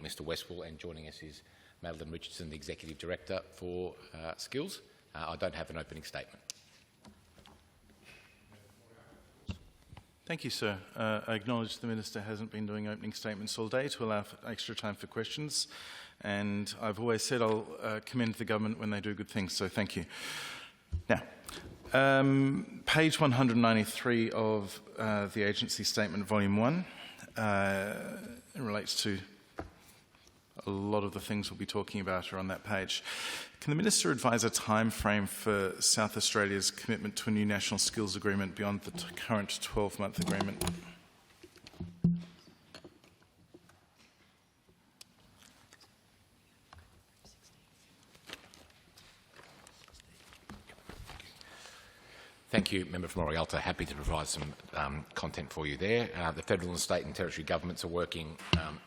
Mr Westwell, and joining us is Madeline Richardson, the Executive Director for Skills. I don't have an opening statement. Thank you, sir. I acknowledge the Minister hasn't been doing opening statements all day to allow for extra time for questions, and I've always said I'll commend the government when they do good things, so thank you. Now, page 193 of the agency statement, volume 1, it relates to a lot of the things we'll be talking about are on that page. Can the Minister advise a time frame for South Australia's commitment to a new national skills agreement beyond the current 12-month agreement? Thank you, Member from Morialta. Happy to provide some content for you there. The federal and state and territory governments are working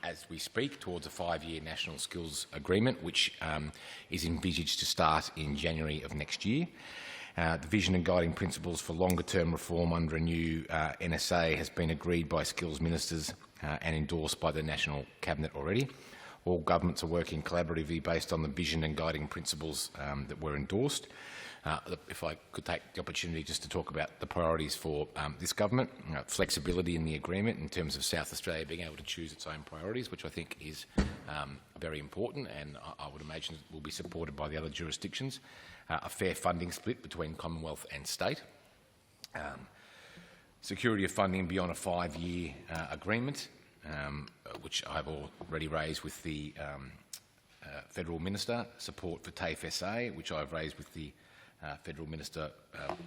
as we speak towards a 5-year national skills agreement, which is envisaged to start in January of next year. The vision and guiding principles for longer-term reform under a new NSA has been agreed by skills ministers and endorsed by the National Cabinet already. All governments are working collaboratively based on the vision and guiding principles that were endorsed. If I could take the opportunity just to talk about the priorities for this government, flexibility in the agreement in terms of South Australia being able to choose its own priorities, which I think is very important, and I would imagine will be supported by the other jurisdictions. A fair funding split between Commonwealth and state. Security of funding beyond a 5-year agreement, which I've already raised with the Federal Minister. Support for TAFE SA, which I've raised with the Federal Minister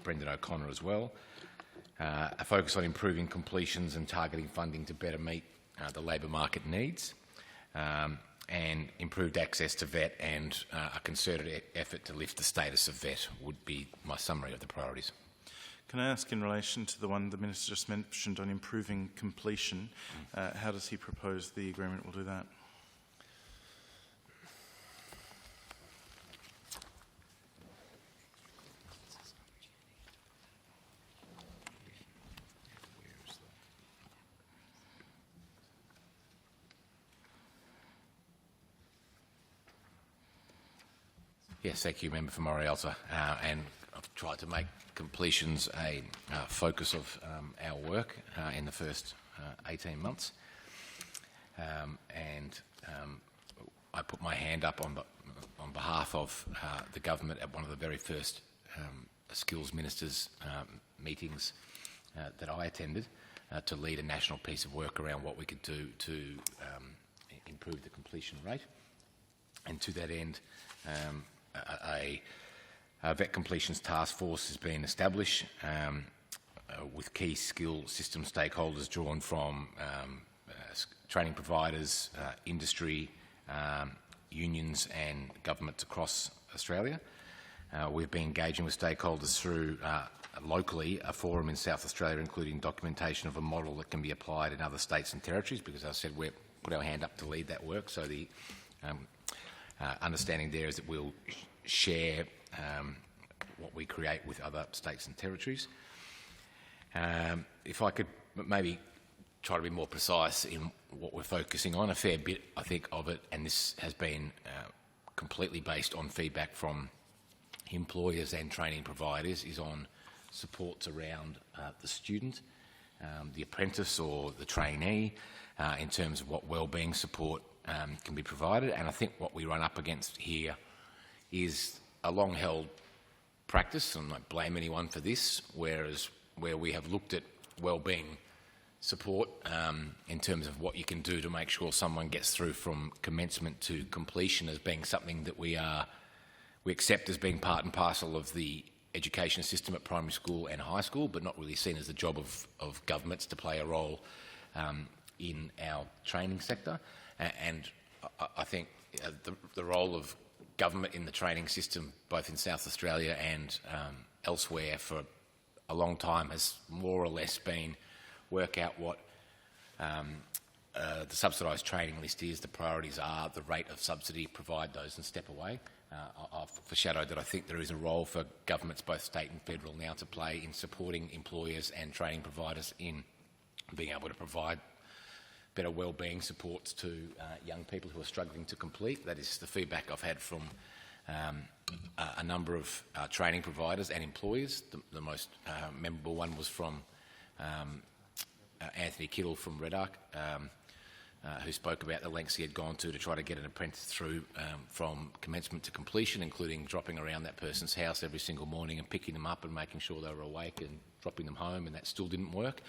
Brendan O'Connor as well. A focus on improving completions and targeting funding to better meet the labour market needs, and improved access to VET and a concerted effort to lift the status of VET would be my summary of the priorities. Can I ask, in relation to the one the Minister just mentioned on improving completion, how does he propose the agreement will do that? Yes, thank you, Member for Morialta. And I've tried to make completions a focus of our work in the first 18 months. I put my hand up on behalf of the government at one of the very first skills ministers' meetings that I attended to lead a national piece of work around what we could do to improve the completion rate. And to that end, a VET completions task force has been established with key skill system stakeholders drawn from training providers, industry, unions and governments across Australia. We've been engaging with stakeholders through locally a forum in South Australia, including documentation of a model that can be applied in other states and territories, because as I said, we've put our hand up to lead that work. So the understanding there is that we'll share what we create with other states and territories. If I could maybe try to be more precise in what we're focusing on, a fair bit, I think, of it, and this has been completely based on feedback from employers and training providers, is on supports around the student, the apprentice or the trainee, in terms of what wellbeing support can be provided. And I think what we run up against here is a long-held practice, and I don't blame anyone for this, where we have looked at wellbeing support in terms of what you can do to make sure someone gets through from commencement to completion as being something that we accept as being part and parcel of the education system at primary school and high school, but not really seen as the job of governments to play a role in our training sector. And I think the role of government in the training system, both in South Australia and elsewhere for a long time, has more or less been work out what the subsidised training list is, the priorities are, the rate of subsidy, provide those and step away. I've foreshadowed that I think there is a role for governments, both state and federal, now to play in supporting employers and training providers in being able to provide better wellbeing supports to young people who are struggling to complete. That is the feedback I've had from a number of training providers and employers. The most memorable one was from Anthony Kittle from Redarc, who spoke about the lengths he had gone to try to get an apprentice through from commencement to completion, including dropping around that person's house every single morning and picking them up and making sure they were awake and dropping them home, and that still didn't work.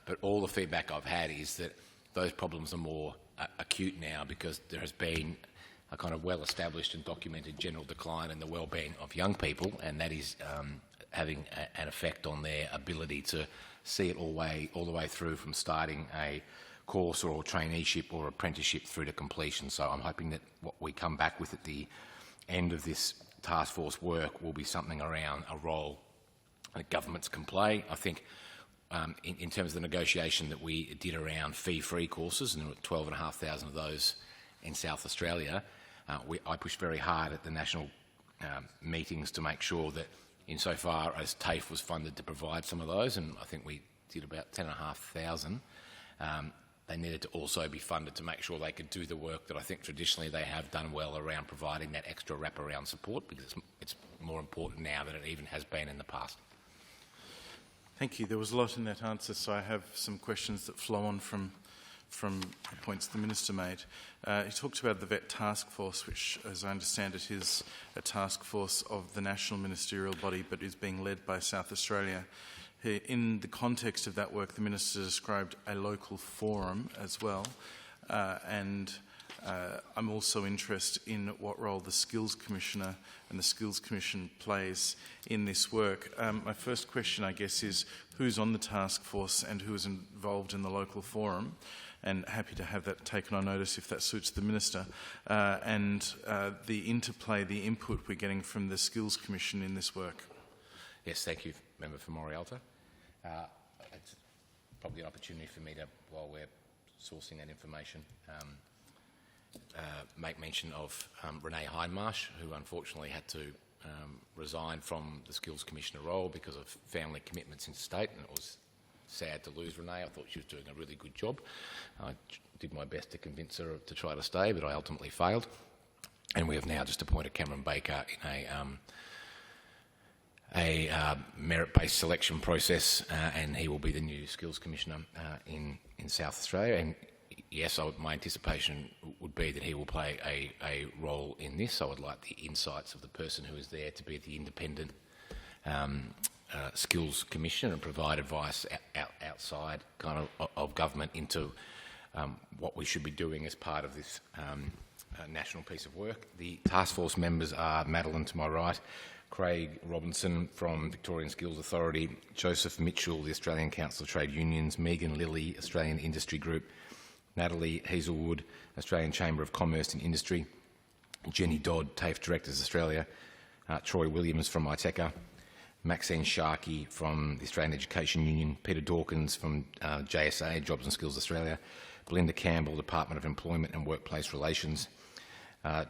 But all the feedback I've had is that those problems are more acute now because there has been a kind of well-established and documented general decline in the well-being of young people, and that is having an effect on their ability to see it all the way through from starting a course or traineeship or apprenticeship through to completion. So I'm hoping that what we come back with at the end of this task force work will be something around a role that governments can play. I think in terms of the negotiation that we did around fee-free courses, and there were 12,500 of those in South Australia, I pushed very hard at the national meetings to make sure that insofar as TAFE was funded to provide some of those, and I think we did about 10,500, they needed to also be funded to make sure they could do the work that I think traditionally they have done well around providing that extra wraparound support, because it's more important now than it even has been in the past. Thank you. There was a lot in that answer, so I have some questions that flow on from the points the Minister made. He talked about the VET Task Force, which, as I understand it, is a task force of the national ministerial body but is being led by South Australia. In the context of that work, the Minister described a local forum as well, and I'm also interested in what role the Skills Commissioner and the Skills Commission plays in this work. My first question, I guess, is who's on the task force and who is involved in the local forum? And happy to have that taken on notice if that suits the Minister. And the interplay, the input we're getting from the Skills Commission in this work. Yes, thank you, Member for Morialta. It's probably an opportunity for me to, while we're sourcing that information, make mention of Renee Hindmarsh, who unfortunately had to resign from the Skills Commissioner role because of family commitments interstate, and it was sad to lose Renee. I thought she was doing a really good job. I did my best to convince her to try to stay, but I ultimately failed. And we have now just appointed Cameron Baker in a merit-based selection process, and he will be the new Skills Commissioner in South Australia. And yes, my anticipation would be that he will play a role in this. I would like the insights of the person who is there to be the independent Skills Commissioner and provide advice outside kind of government into what we should be doing as part of this national piece of work. The task force members are Madeline to my right, Craig Robinson from Victorian Skills Authority, Joseph Mitchell, the Australian Council of Trade Unions, Megan Lilly, Australian Industry Group, Natalie Hazelwood, Australian Chamber of Commerce and Industry, Jenny Dodd, TAFE Directors Australia, Troy Williams from ITECA, Maxine Sharkey from the Australian Education Union, Peter Dawkins from JSA, Jobs and Skills Australia, Belinda Campbell, Department of Employment and Workplace Relations,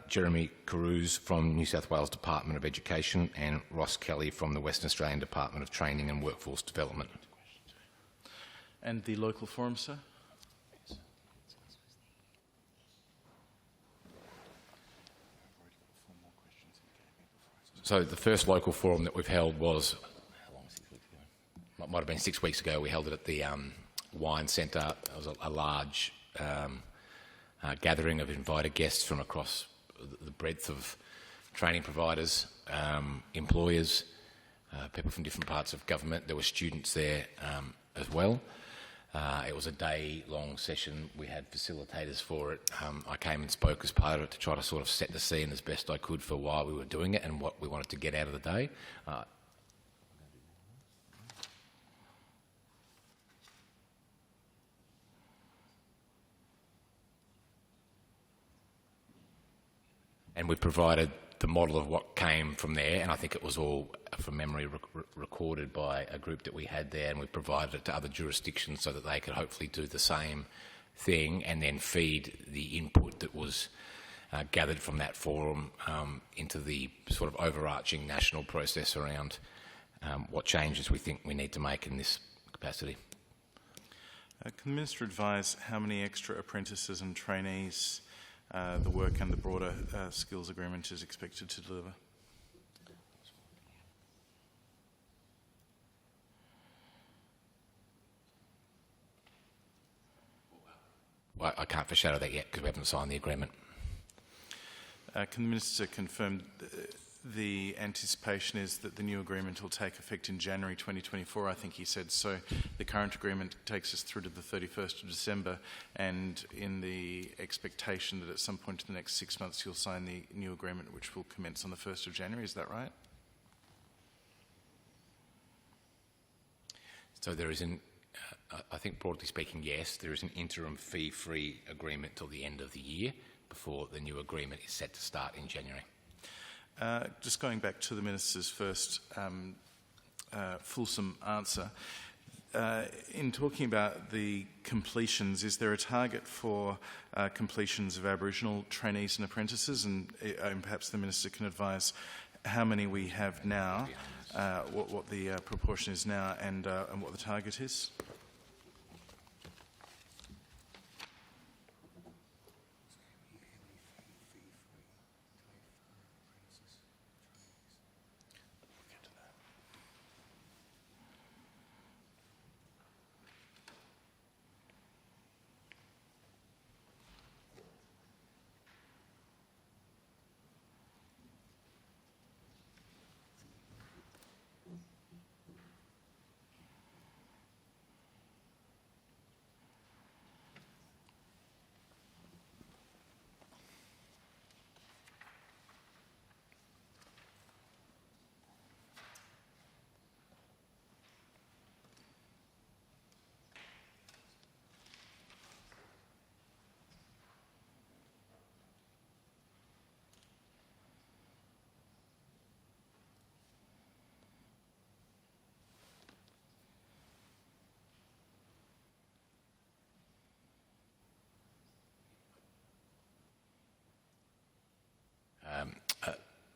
Jeremy Carews from New South Wales Department of Education, and Ross Kelly from the Western Australian Department of Training and Workforce Development. And the local forum, sir? So the first local forum that we've held was, how long, 6 weeks ago? Might have been 6 weeks ago. We held it at the Wine Centre. It was a large gathering of invited guests from across the breadth of training providers, employers, people from different parts of government. There were students there as well. It was a day-long session. We had facilitators for it. I came and spoke as part of it to try to sort of set the scene as best I could for why we were doing it and what we wanted to get out of the day. And we provided the model of what came from there, and I think it was all, from memory, recorded by a group that we had there, and we provided it to other jurisdictions so that they could hopefully do the same thing and then feed the input that was gathered from that forum into the sort of overarching national process around what changes we think we need to make in this capacity. Can the Minister advise how many extra apprentices and trainees the work and the broader skills agreement is expected to deliver? Well, I can't foreshadow that yet because we haven't signed the agreement. Can the Minister confirm the anticipation is that the new agreement will take effect in January 2024? I think he said so. The current agreement takes us through to the 31st of December, and in the expectation that at some point in the next 6 months you'll sign the new agreement, which will commence on the 1st of January. Is that right? So there is an, I think broadly speaking, yes, there is an interim fee-free agreement till the end of the year before the new agreement is set to start in January. Just going back to the Minister's first fulsome answer, in talking about the completions, is there a target for completions of Aboriginal trainees and apprentices? And perhaps the Minister can advise how many we have now, what the proportion is now, and what the target is?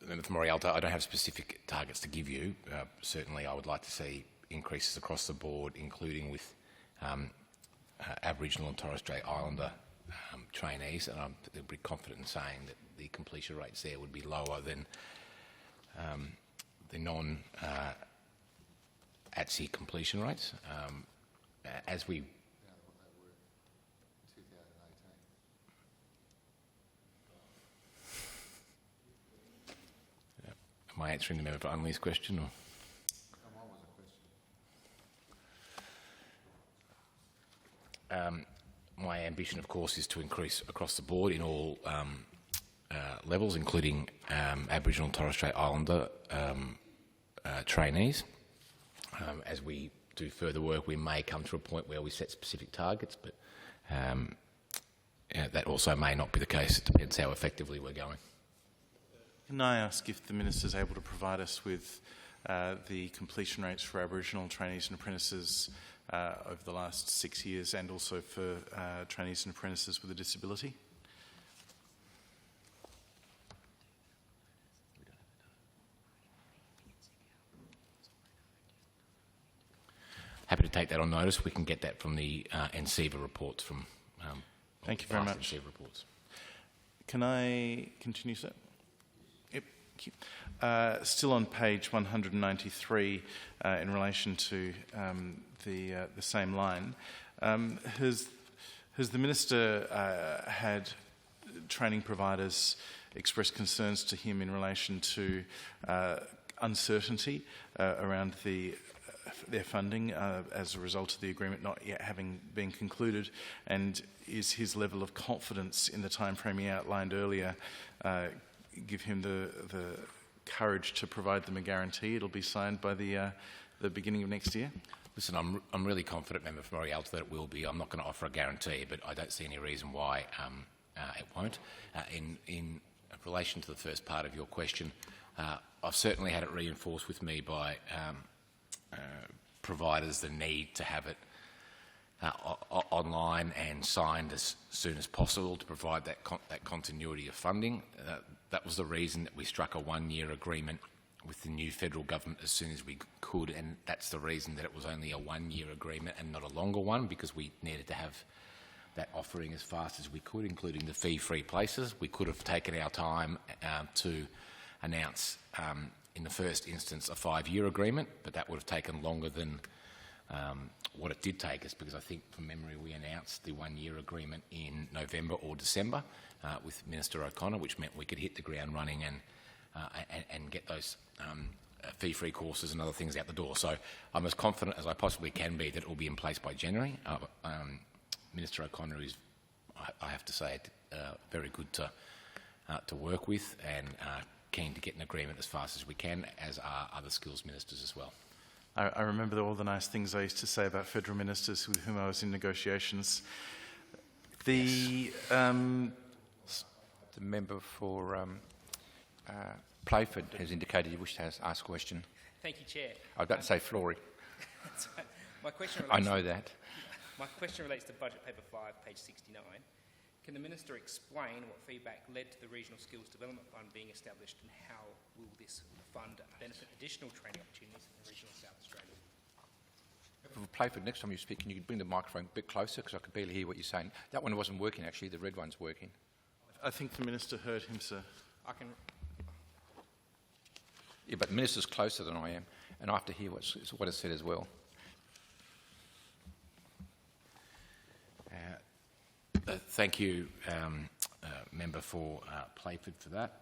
Member for Morialta, I don't have specific targets to give you. Certainly I would like to see increases across the board, including with Aboriginal and Torres Strait Islander trainees, and I'm pretty confident in saying that the completion rates there would be lower than the non-ATSI completion rates. As we Am I answering the member for Unley's question? Or? My ambition, of course, is to increase across the board in all levels, including Aboriginal and Torres Strait Islander trainees. As we do further work, we may come to a point where we set specific targets, but that also may not be the case. It depends how effectively we're going. Can I ask if the Minister is able to provide us with the completion rates for Aboriginal trainees and apprentices over the last 6 years, and also for trainees and apprentices with a disability? Happy to take that on notice. We can get that from the NCEVA reports. Thank you very much. NCEVA reports. Can I continue, sir? Still on page 193, in relation to the same line, has the Minister had training providers express concerns to him in relation to uncertainty around their funding as a result of the agreement not yet having been concluded, and is his level of confidence in the timeframe he outlined earlier give him the courage to provide them a guarantee it'll be signed by the beginning of next year? Listen, I'm really confident, Member for Morialta, that it will be. I'm not going to offer a guarantee, but I don't see any reason why it won't. In relation to the first part of your question, I've certainly had it reinforced with me by providers the need to have it online and signed as soon as possible to provide that continuity of funding. That was the reason that we struck a one-year agreement with the new federal government as soon as we could, and that's the reason that it was only a one-year agreement and not a longer one, because we needed to have that offering as fast as we could, including the fee-free places. We could have taken our time to announce, in the first instance, a 5-year agreement, but that would have taken longer than what it did take us, because I think, from memory, we announced the 1-year agreement in November or December with Minister O'Connor, which meant we could hit the ground running and get those fee-free courses and other things out the door. So I'm as confident as I possibly can be that it will be in place by January. Minister O'Connor is, I have to say, very good to work with, and keen to get an agreement as fast as we can, as are other skills ministers as well. I remember all the nice things I used to say about federal ministers with whom I was in negotiations. The member for Playford has indicated he wishes to ask a question. Thank you, Chair. I was about to say Flory. My question I relates know that. My question relates to Budget Paper 5, page 69. Can the Minister explain what feedback led to the Regional Skills Development Fund being established, and how will this fund benefit additional training opportunities in the regional South Australia? For Playford, next time you speak, can you bring the microphone a bit closer, because I can barely hear what you're saying. That one wasn't working, actually. The red one's working. I think the Minister heard him, sir. I can. Yeah, but the Minister's closer than I am, and I have to hear what is said as well. Thank you, Member for Playford, for that.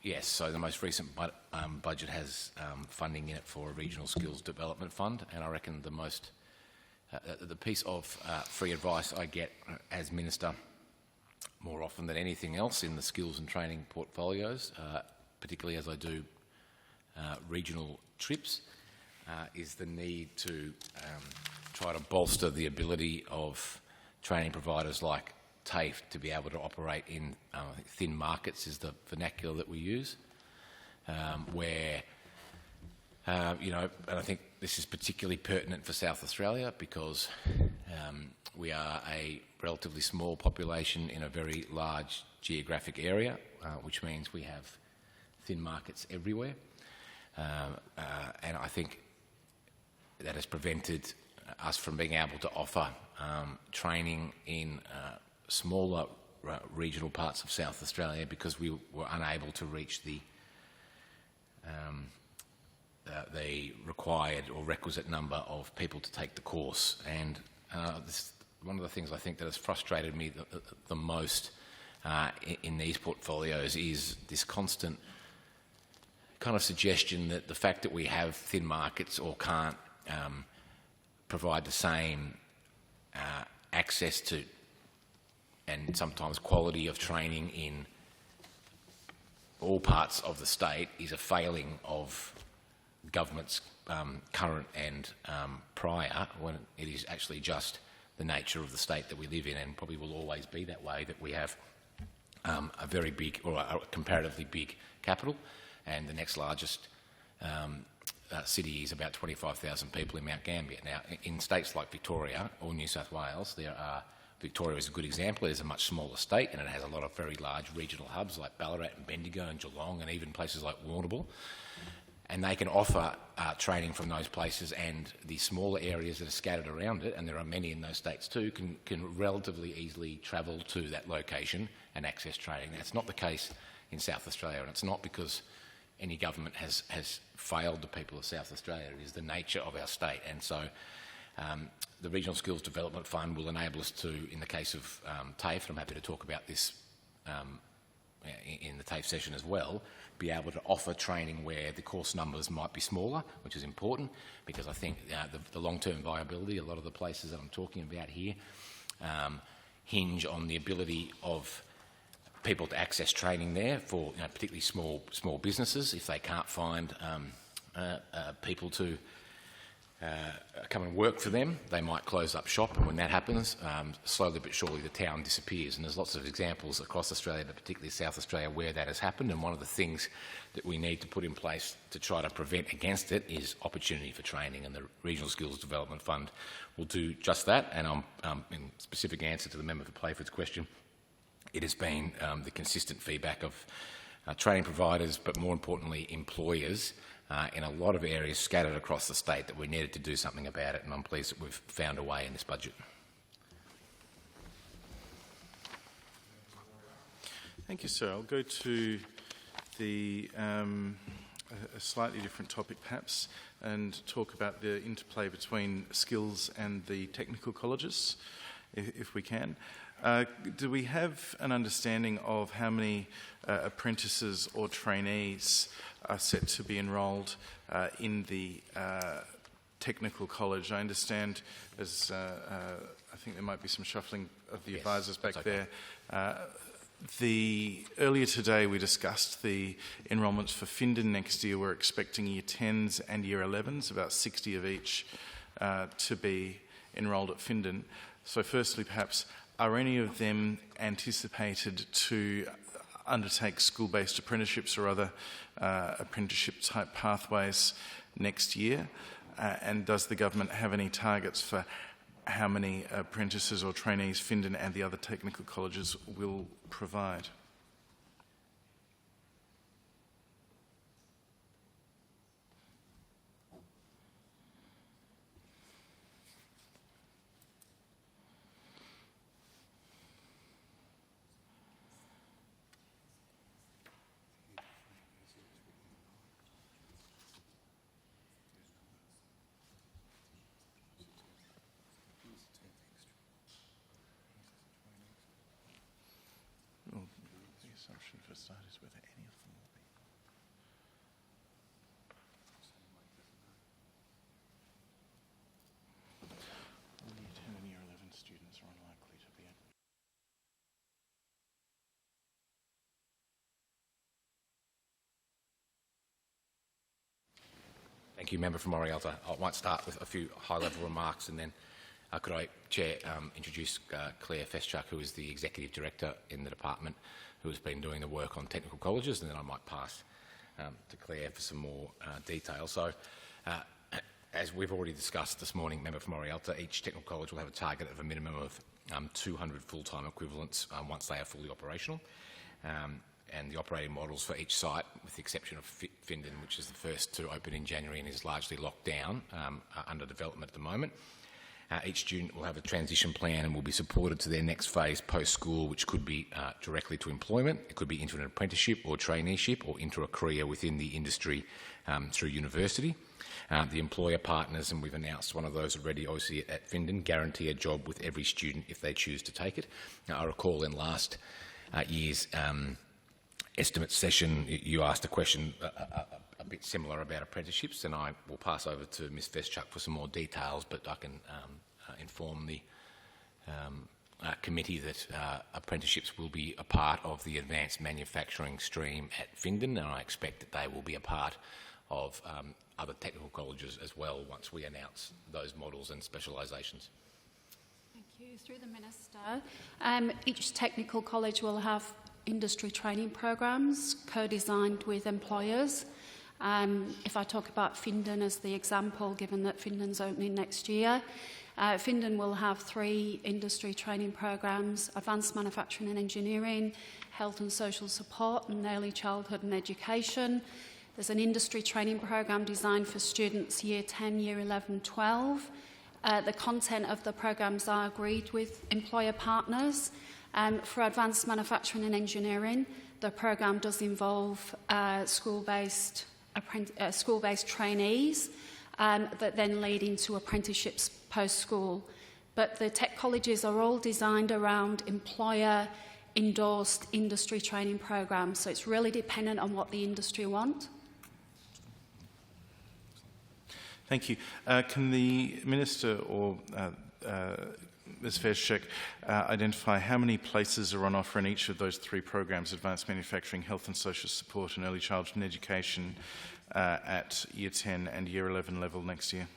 Yes, so the most recent budget has funding in it for a regional skills development fund, and I reckon the piece of free advice I get as Minister more often than anything else in the skills and training portfolios, particularly as I do regional trips, is the need to try to bolster the ability of training providers like TAFE to be able to operate in thin markets, is the vernacular that we use, where, and I think this is particularly pertinent for South Australia, because we are a relatively small population in a very large geographic area, which means we have thin markets everywhere. And I think that has prevented us from being able to offer training in smaller regional parts of South Australia, because we were unable to reach the required or requisite number of people to take the course. And one of the things I think that has frustrated me the most in these portfolios is this constant kind of suggestion that the fact that we have thin markets or can't provide the same access to and sometimes quality of training in all parts of the state is a failing of governments current and prior, when it is actually just the nature of the state that we live in, and probably will always be that way, that we have a very big, or a comparatively big capital, and the next largest city is about 25,000 people in Mount Gambier. Now, in states like Victoria or New South Wales, Victoria is a good example. It is a much smaller state, and it has a lot of very large regional hubs like Ballarat and Bendigo and Geelong, and even places like Warrnambool. And they can offer training from those places, and the smaller areas that are scattered around it, and there are many in those states too, can relatively easily travel to that location and access training. That's not the case in South Australia, and it's not because any government has failed the people of South Australia. It is the nature of our state. And so the Regional Skills Development Fund will enable us to, in the case of TAFE, and I'm happy to talk about this in the TAFE session as well, be able to offer training where the course numbers might be smaller, which is important, because I think the long-term viability, a lot of the places that I'm talking about here, hinge on the ability of people to access training there for particularly small businesses. If they can't find people to come and work for them, they might close up shop, and when that happens, slowly but surely the town disappears. And there's lots of examples across Australia, but particularly South Australia, where that has happened. And one of the things that we need to put in place to try to prevent against it is opportunity for training, and the Regional Skills Development Fund will do just that. And in specific answer to the member for Playford's question, it has been the consistent feedback of training providers, but more importantly, employers in a lot of areas scattered across the state that we needed to do something about it, and I'm pleased that we've found a way in this budget. Thank you, sir. I'll go to the a slightly different topic, perhaps, and talk about the interplay between skills and the technical colleges, if we can. Do we have an understanding of how many apprentices or trainees are set to be enrolled in the technical college? I understand there's, I think there might be some shuffling of the advisors back there. Earlier today we discussed the enrolments for Findon next year. We're expecting Year 10s and Year 11s, about 60 of each, to be enrolled at Findon. So firstly, perhaps, are any of them anticipated to undertake school-based apprenticeships or other apprenticeship-type pathways next year? And does the government have any targets for how many apprentices or trainees Findon and the other technical colleges will provide? Assumption for starters whether any of them will be. All Year 10 and Year 11 students are unlikely to be. Thank you, Member from Morialta. I might start with a few high-level remarks, and then could I, Chair, introduce Claire Feschuk, who is the Executive Director in the department, who has been doing the work on technical colleges, and then I might pass to Claire for some more detail. So, as we've already discussed this morning, Member from Morialta, each technical college will have a target of a minimum of 200 full-time equivalents once they are fully operational. And the operating models for each site, with the exception of Findon, which is the first to open in January and is largely locked down, are under development at the moment. Each student will have a transition plan and will be supported to their next phase post-school, which could be directly to employment, it could be into an apprenticeship or traineeship, or into a career within the industry through university. The employer partners, and we've announced one of those already, obviously at Findon, guarantee a job with every student if they choose to take it. Now, I recall in last year's estimate session, you asked a question a bit similar about apprenticeships, and I will pass over to Ms Feschuk for some more details, but I can inform the committee that apprenticeships will be a part of the advanced manufacturing stream at Findon, and I expect that they will be a part of other technical colleges as well once we announce those models and specialisations. Thank you. Through the Minister, each technical college will have industry training programs co-designed with employers. If I talk about Findon as the example, given that Findon's opening next year, Findon will have 3 industry training programs: advanced manufacturing and engineering, health and social support, and early childhood and education. There's an industry training program designed for students Year 10, Year 11, 12. The content of the programs are agreed with employer partners. For advanced manufacturing and engineering, the program does involve school-based trainees that then lead into apprenticeships post-school. But the tech colleges are all designed around employer-endorsed industry training programs, so it's really dependent on what the industry want. Thank you. Can the Minister or Ms Feschuk identify how many places are on offer in each of those 3 programs: advanced manufacturing, health and social support, and early childhood and education, at Year 10 and Year 11 level next year?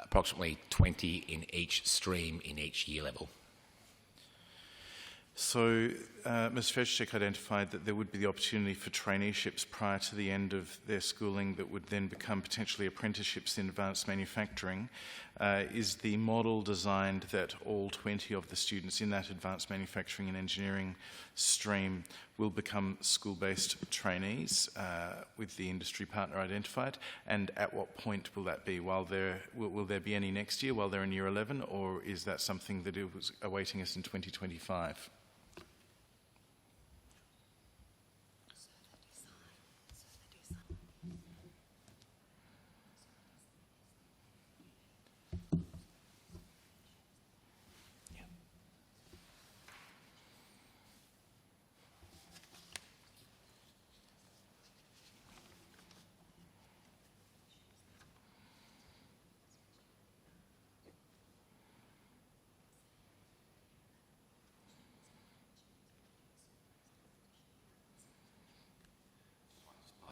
Approximately 20 in each stream in each year level. Ms Feshchik identified that there would be the opportunity for traineeships prior to the end of their schooling that would then become potentially apprenticeships in advanced manufacturing. Is the model designed that all 20 of the students in that advanced manufacturing and engineering stream will become school-based trainees with the industry partner identified? And at what point will that be? Will there be any next year while they're in Year 11, or is that something that is awaiting us in 2025?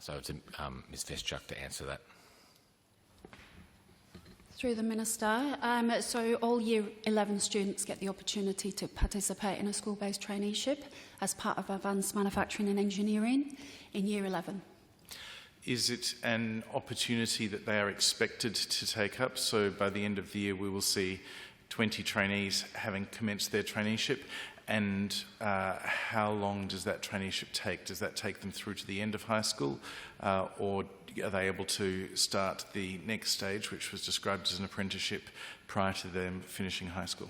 So to Ms Feshchuk to answer that. Through the Minister, so all Year 11 students get the opportunity to participate in a school-based traineeship as part of advanced manufacturing and engineering in Year 11. Is it an opportunity that they are expected to take up? So by the end of the year we will see 20 trainees having commenced their traineeship. And how long does that traineeship take? Does that take them through to the end of high school? Or are they able to start the next stage, which was described as an apprenticeship, prior to them finishing high school?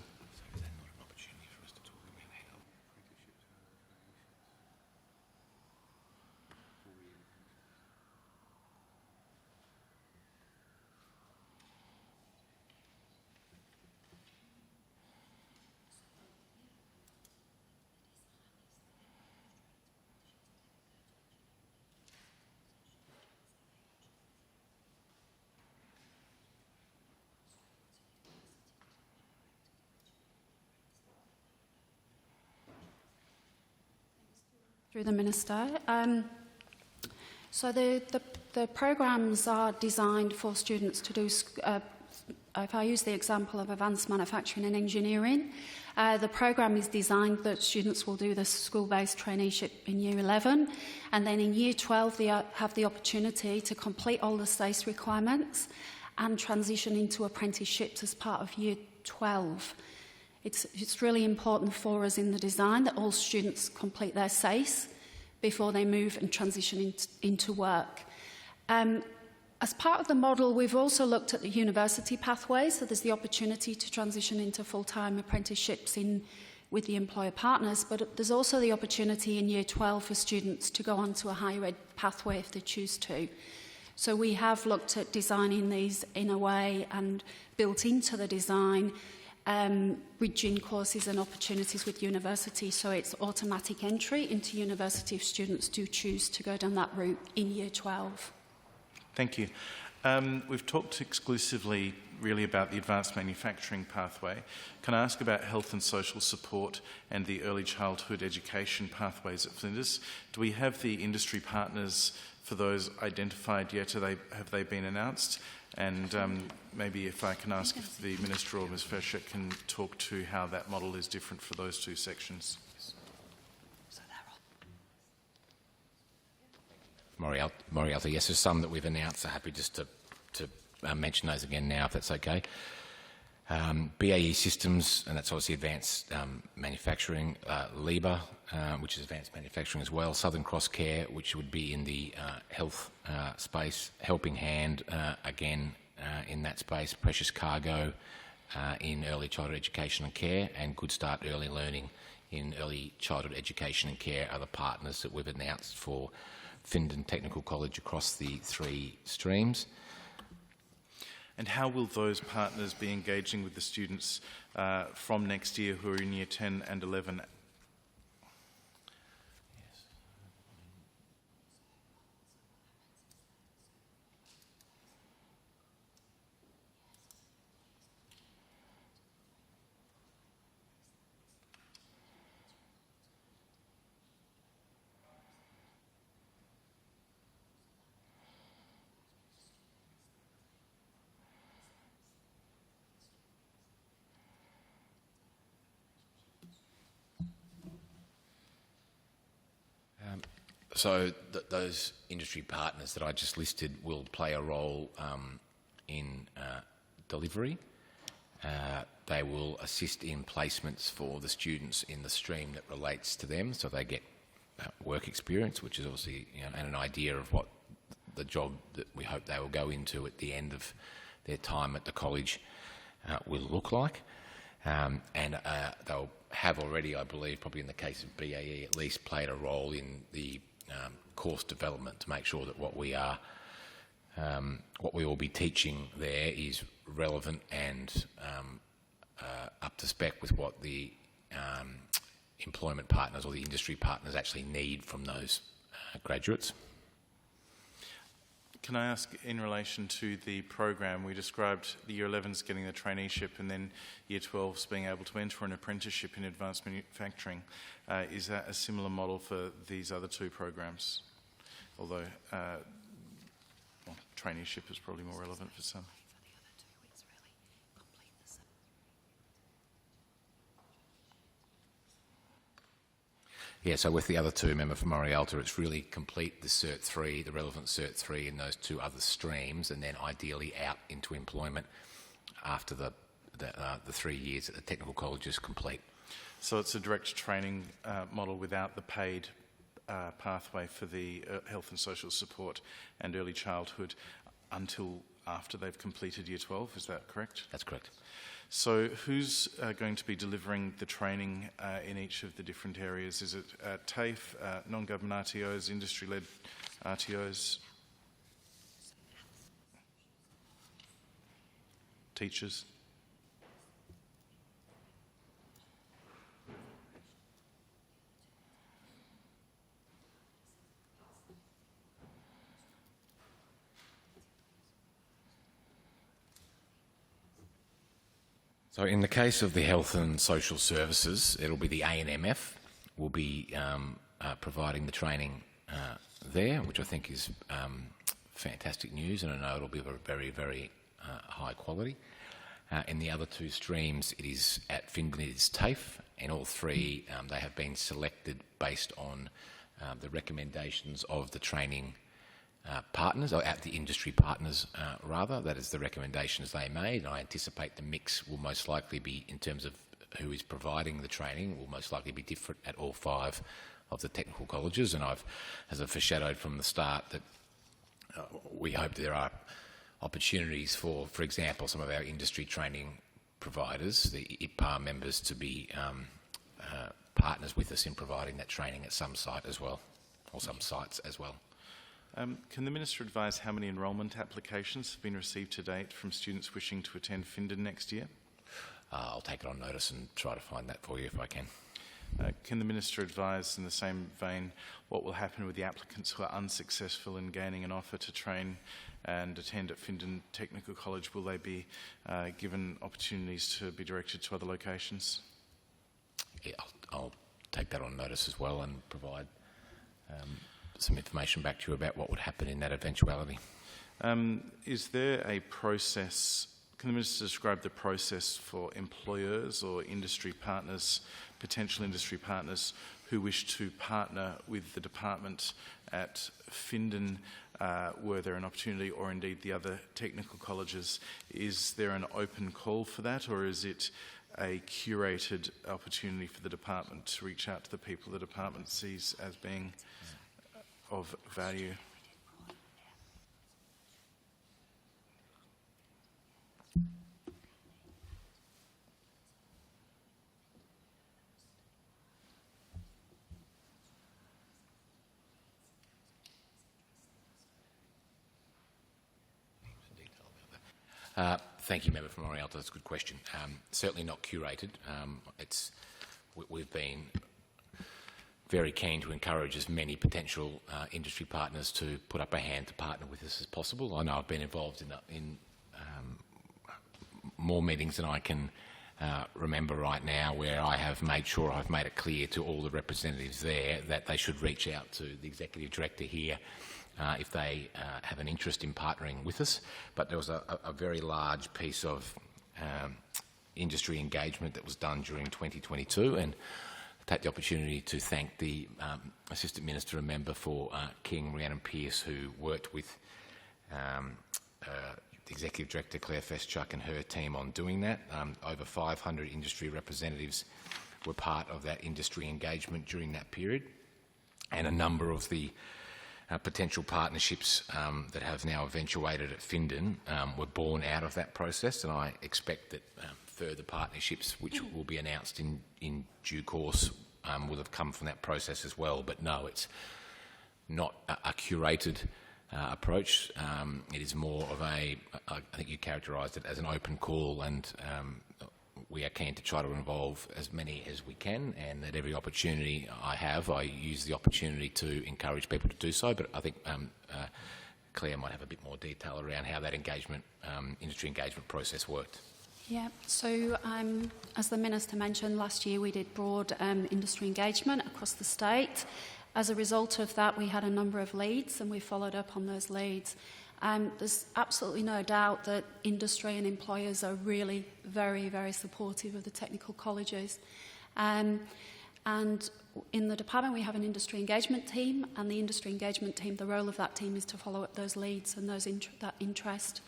Through the Minister. So the programmes are designed for students to do, if I use the example of advanced manufacturing and engineering, the programme is designed that students will do the school-based traineeship in Year 11, and then in Year 12 they have the opportunity to complete all the SACE requirements and transition into apprenticeships as part of Year 12. It's really important for us in the design that all students complete their SACE before they move and transition into work. As part of the model, we've also looked at the university pathway, so there's the opportunity to transition into full-time apprenticeships with the employer partners, but there's also the opportunity in Year 12 for students to go on to a higher ed pathway if they choose to. So we have looked at designing these in a way and built into the design bridging courses and opportunities with university, so it's automatic entry into university if students do choose to go down that route in Year 12. Thank you. We've talked exclusively really about the advanced manufacturing pathway. Can I ask about health and social support and the early childhood education pathways at Flinders? Do we have the industry partners for those identified yet? Have they been announced? And maybe if I can ask if the Minister or Ms Feshchuk can talk to how that model is different for those two sections. Morialty, yes, there's some that we've announced. I'm happy just to mention those again now, if that's okay. BAE Systems, and that's obviously advanced manufacturing, LIBA, which is advanced manufacturing as well, Southern Cross Care, which would be in the health space, Helping Hand, again, in that space, Precious Cargo in early childhood education and care, and Good Start Early Learning in early childhood education and care are the partners that we've announced for Findon Technical College across the three streams. And how will those partners be engaging with the students from next year who are in Year 10 and 11? So those industry partners that I just listed will play a role in delivery. They will assist in placements for the students in the stream that relates to them, so they get work experience, which is obviously, and an idea of what the job that we hope they will go into at the end of their time at the college will look like. And they'll have already, I believe, probably in the case of BAE, at least played a role in the course development to make sure that what we will be teaching there is relevant and up to spec with what the employment partners or the industry partners actually need from those graduates. Can I ask, in relation to the program, we described the Year 11s getting the traineeship and then Year 12s being able to enter an apprenticeship in advanced manufacturing. Is that a similar model for these other two programs? Although traineeship is probably more relevant for some. Yeah, so with the other two, member for Morialta, it's really complete the Cert 3, the relevant Cert 3 in those two other streams, and then ideally out into employment after the 3 years at the technical college is complete. So it's a direct training model without the paid pathway for the health and social support and early childhood until after they've completed Year 12, is that correct? That's correct. So who's going to be delivering the training in each of the different areas? Is it TAFE, non-government RTOs, industry-led RTOs, teachers? So in the case of the health and social services, it'll be the ANMF will be providing the training there, which I think is fantastic news, and I know it'll be very, very high quality. In the other two streams, it is at Findon, it is TAFE, and all three, they have been selected based on the recommendations of the training partners, or at the industry partners rather. That is the recommendations they made. I anticipate the mix will most likely be, in terms of who is providing the training, will most likely be different at all 5 of the technical colleges. And as I've foreshadowed from the start, that we hope there are opportunities for example, some of our industry training providers, the IPPA members, to be partners with us in providing that training at some site as well, or some sites as well. Can the Minister advise how many enrolment applications have been received to date from students wishing to attend Findon next year? I'll take it on notice and try to find that for you if I can. Can the Minister advise, in the same vein, what will happen with the applicants who are unsuccessful in gaining an offer to train and attend at Findon Technical College? Will they be given opportunities to be directed to other locations? Yeah, I'll take that on notice as well and provide some information back to you about what would happen in that eventuality. Is there a process, can the Minister describe the process for employers or industry partners, potential industry partners who wish to partner with the department at Findon, were there an opportunity, or indeed the other technical colleges? Is there an open call for that, or is it a curated opportunity for the department to reach out to the people the department sees as being of value? Thank you, Member from Morialta. That's a good question. Certainly not curated. We've been very keen to encourage as many potential industry partners to put up a hand to partner with us as possible. I know I've been involved in more meetings than I can remember right now, where I have made sure I've made it clear to all the representatives there that they should reach out to the Executive Director here if they have an interest in partnering with us. But there was a very large piece of industry engagement that was done during 2022, and take the opportunity to thank the Assistant Minister and Member for King, Rhiannon Pearce, who worked with the Executive Director Claire Feschuk and her team on doing that. Over 500 industry representatives were part of that industry engagement during that period, and a number of the potential partnerships that have now eventuated at Findon were born out of that process, and I expect that further partnerships, which will be announced in due course, will have come from that process as well. But no, it's not a curated approach. It is more of a, I think you characterised it as an open call, and we are keen to try to involve as many as we can, and at every opportunity I use the opportunity to encourage people to do so. But I think Claire might have a bit more detail around how that engagement, industry engagement process worked. Yeah, so as the Minister mentioned, last year we did broad industry engagement across the state. As a result of that, we had a number of leads, and we followed up on those leads. There's absolutely no doubt that industry and employers are really very, very supportive of the technical colleges. And in the department, we have an industry engagement team, and the industry engagement team, the role of that team is to follow up those leads and that interest.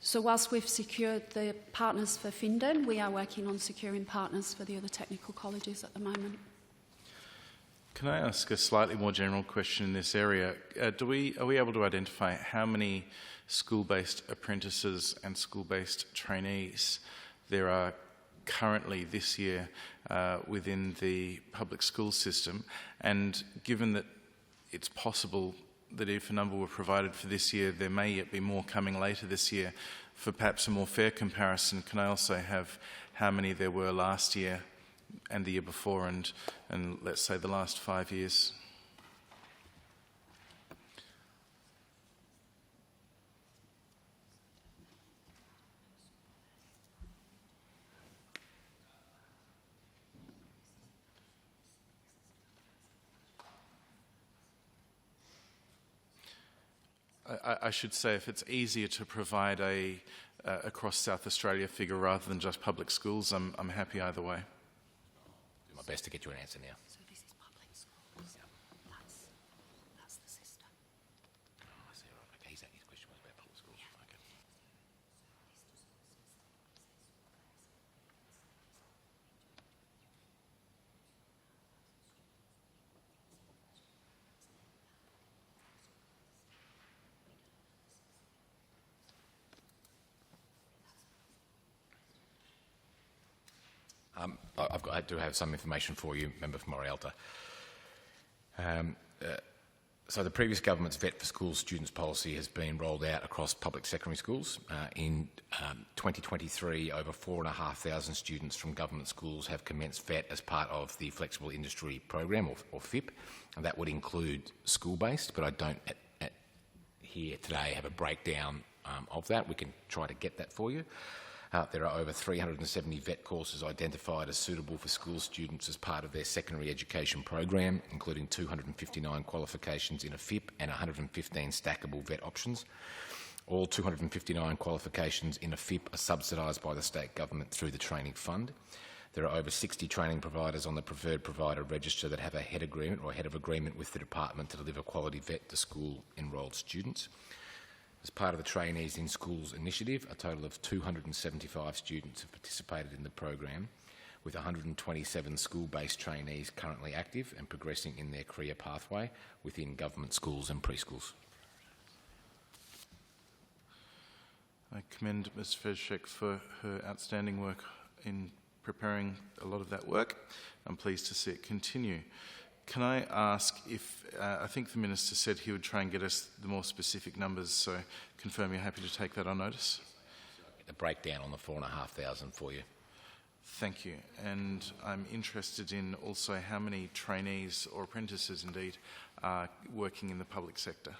So whilst we've secured the partners for Findon, we are working on securing partners for the other technical colleges at the moment. Can I ask a slightly more general question in this area? Are we able to identify how many school-based apprentices and school-based trainees there are currently this year within the public school system? And given that it's possible that if a number were provided for this year, there may yet be more coming later this year, for perhaps a more fair comparison, can I also have how many there were last year and the year before, and let's say the last 5 years? I should say, if it's easier to provide a across South Australia figure rather than just public schools, I'm happy either way. Do my best to get you an answer now. So this is public schools. That's the system. Oh, I see. Right. Okay. His question was about public schools. Okay. I do have some information for you, Member for Morialta. So the previous government's Vet for Schools students policy has been rolled out across public secondary schools. In 2023, over 4,500 students from government schools have commenced vet as part of the Flexible Industry Program, or FIP, and that would include school-based, but I don't here today have a breakdown of that. We can try to get that for you. There are over 370 vet courses identified as suitable for school students as part of their secondary education program, including 259 qualifications in a FIP and 115 stackable vet options. All 259 qualifications in a FIP are subsidised by the state government through the training fund. There are over 60 training providers on the preferred provider register that have a head agreement or head of agreement with the department to deliver quality vet to school enrolled students. As part of the Trainees in Schools initiative, a total of 275 students have participated in the program, with 127 school-based trainees currently active and progressing in their career pathway within government schools and preschools. I commend Ms Feschuk for her outstanding work in preparing a lot of that work. I'm pleased to see it continue. Can I ask if, I think the Minister said he would try and get us the more specific numbers, so confirm you're happy to take that on notice? The breakdown on the 4,500 for you. Thank you. And I'm interested in also how many trainees or apprentices indeed are working in the public sector.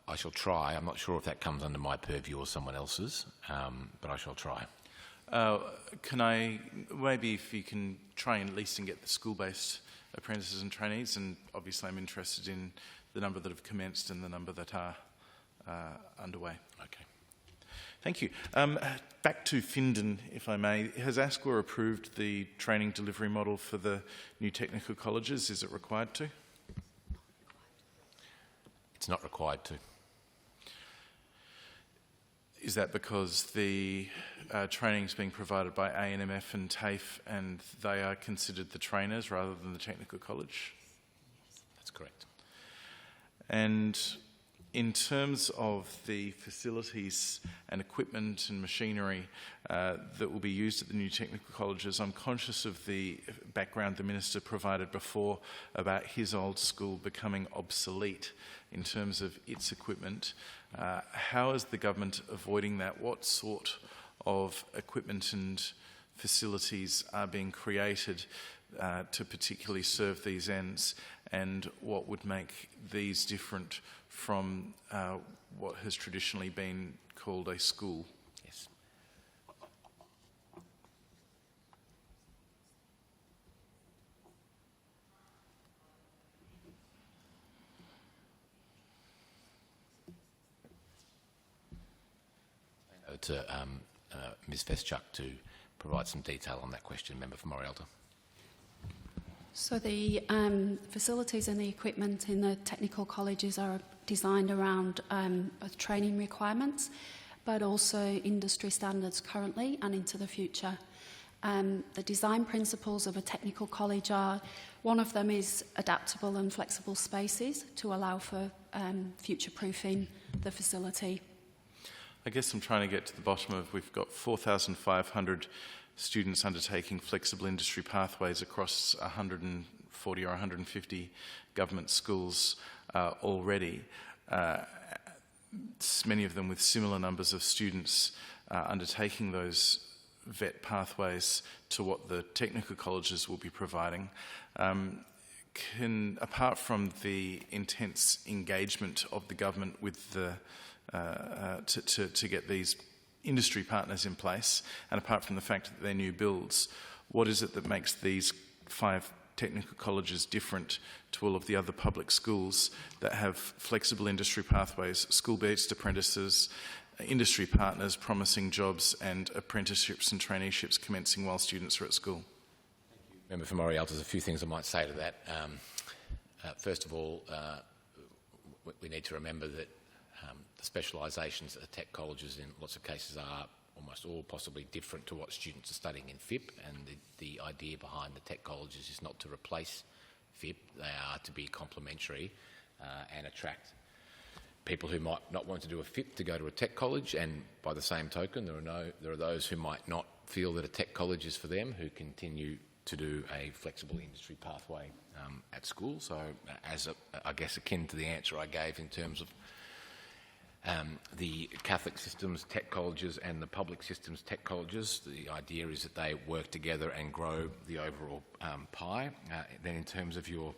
I shall try. I'm not sure if that comes under my purview or someone else's, but I shall try. Can I, maybe if you can try and at least get the school-based apprentices and trainees, and obviously I'm interested in the number that have commenced and the number that are underway. Okay. Thank you. Back to Findon, if I may. Has ASQA approved the training delivery model for the new technical colleges? Is it required to? It's not required to. Is that because the training is being provided by ANMF and TAFE and they are considered the trainers rather than the technical college? That's correct. And in terms of the facilities and equipment and machinery that will be used at the new technical colleges, I'm conscious of the background the Minister provided before about his old school becoming obsolete in terms of its equipment. How is the government avoiding that? What sort of equipment and facilities are being created to particularly serve these ends, and what would make these different from what has traditionally been called a school? Yes. To Ms Feschuk to provide some detail on that question, Member for Morialta. So the facilities and the equipment in the technical colleges are designed around training requirements, but also industry standards currently and into the future. The design principles of a technical college are, one of them is adaptable and flexible spaces to allow for future-proofing the facility. I guess I'm trying to get to the bottom of, we've got 4,500 students undertaking flexible industry pathways across 140 or 150 government schools already. Many of them with similar numbers of students undertaking those VET pathways to what the technical colleges will be providing. Apart from the intense engagement of the government with the to get these industry partners in place, and apart from the fact that they're new builds, what is it that makes these 5 technical colleges different to all of the other public schools that have flexible industry pathways, school-based apprentices, industry partners promising jobs, and apprenticeships and traineeships commencing while students are at school? Member for Morialta, there's a few things I might say to that. First of all, we need to remember that the specialisations at the tech colleges in lots of cases are almost all possibly different to what students are studying in FIP, and the idea behind the tech colleges is not to replace FIP, they are to be complementary and attract people who might not want to do a FIP to go to a tech college, and by the same token there are those who might not feel that a tech college is for them, who continue to do a flexible industry pathway at school. So I guess akin to the answer I gave in terms of the Catholic systems tech colleges and the public systems tech colleges, the idea is that they work together and grow the overall pie. Then in terms of your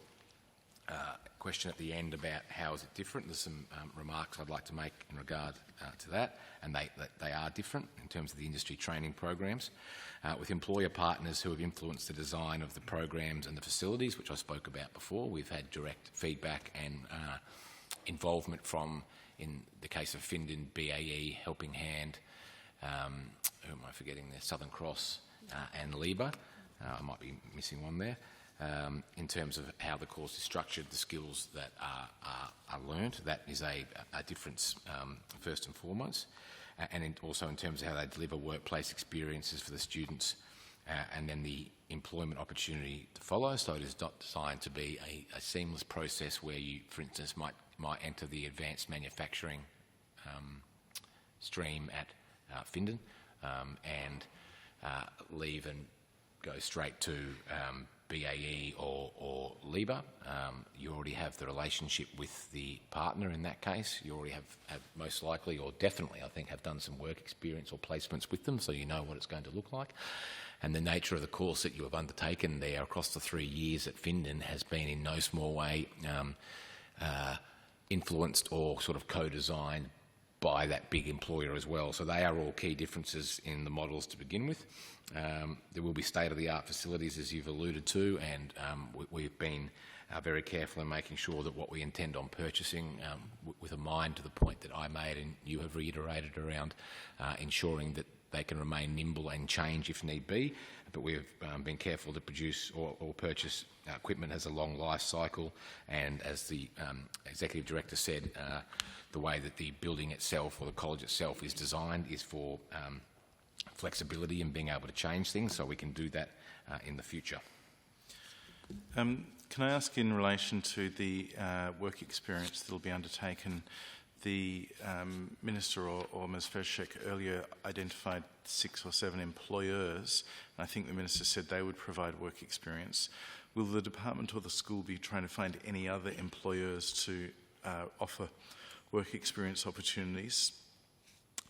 question at the end about how is it different, there's some remarks I'd like to make in regard to that, and they are different in terms of the industry training programs. With employer partners who have influenced the design of the programs and the facilities, which I spoke about before, we've had direct feedback and involvement from, in the case of Findon, BAE, Helping Hand, who am I forgetting there, Southern Cross and LIBA. I might be missing one there. In terms of how the course is structured, the skills that are learnt, that is a difference first and foremost. And also in terms of how they deliver workplace experiences for the students, and then the employment opportunity to follow. So it is not designed to be a seamless process where you, for instance, might enter the advanced manufacturing stream at Findon and leave and go straight to BAE or LIBA. You already have the relationship with the partner in that case. You already have most likely, or definitely, I think, have done some work experience or placements with them, so you know what it's going to look like. And the nature of the course that you have undertaken there across the 3 years at Findon has been in no small way influenced or sort of co-designed by that big employer as well. So they are all key differences in the models to begin with. There will be state-of-the-art facilities, as you've alluded to, and we've been very careful in making sure that what we intend on purchasing, with a mind to the point that I made and you have reiterated around ensuring that they can remain nimble and change if need be. But we've been careful to produce or purchase equipment has a long life cycle, and as the Executive Director said, the way that the building itself or the college itself is designed is for flexibility and being able to change things, so we can do that in the future. Can I ask, in relation to the work experience that will be undertaken, the Minister or Ms Fezcik earlier identified 6 or 7 employers, and I think the Minister said they would provide work experience. Will the department or the school be trying to find any other employers to offer work experience opportunities?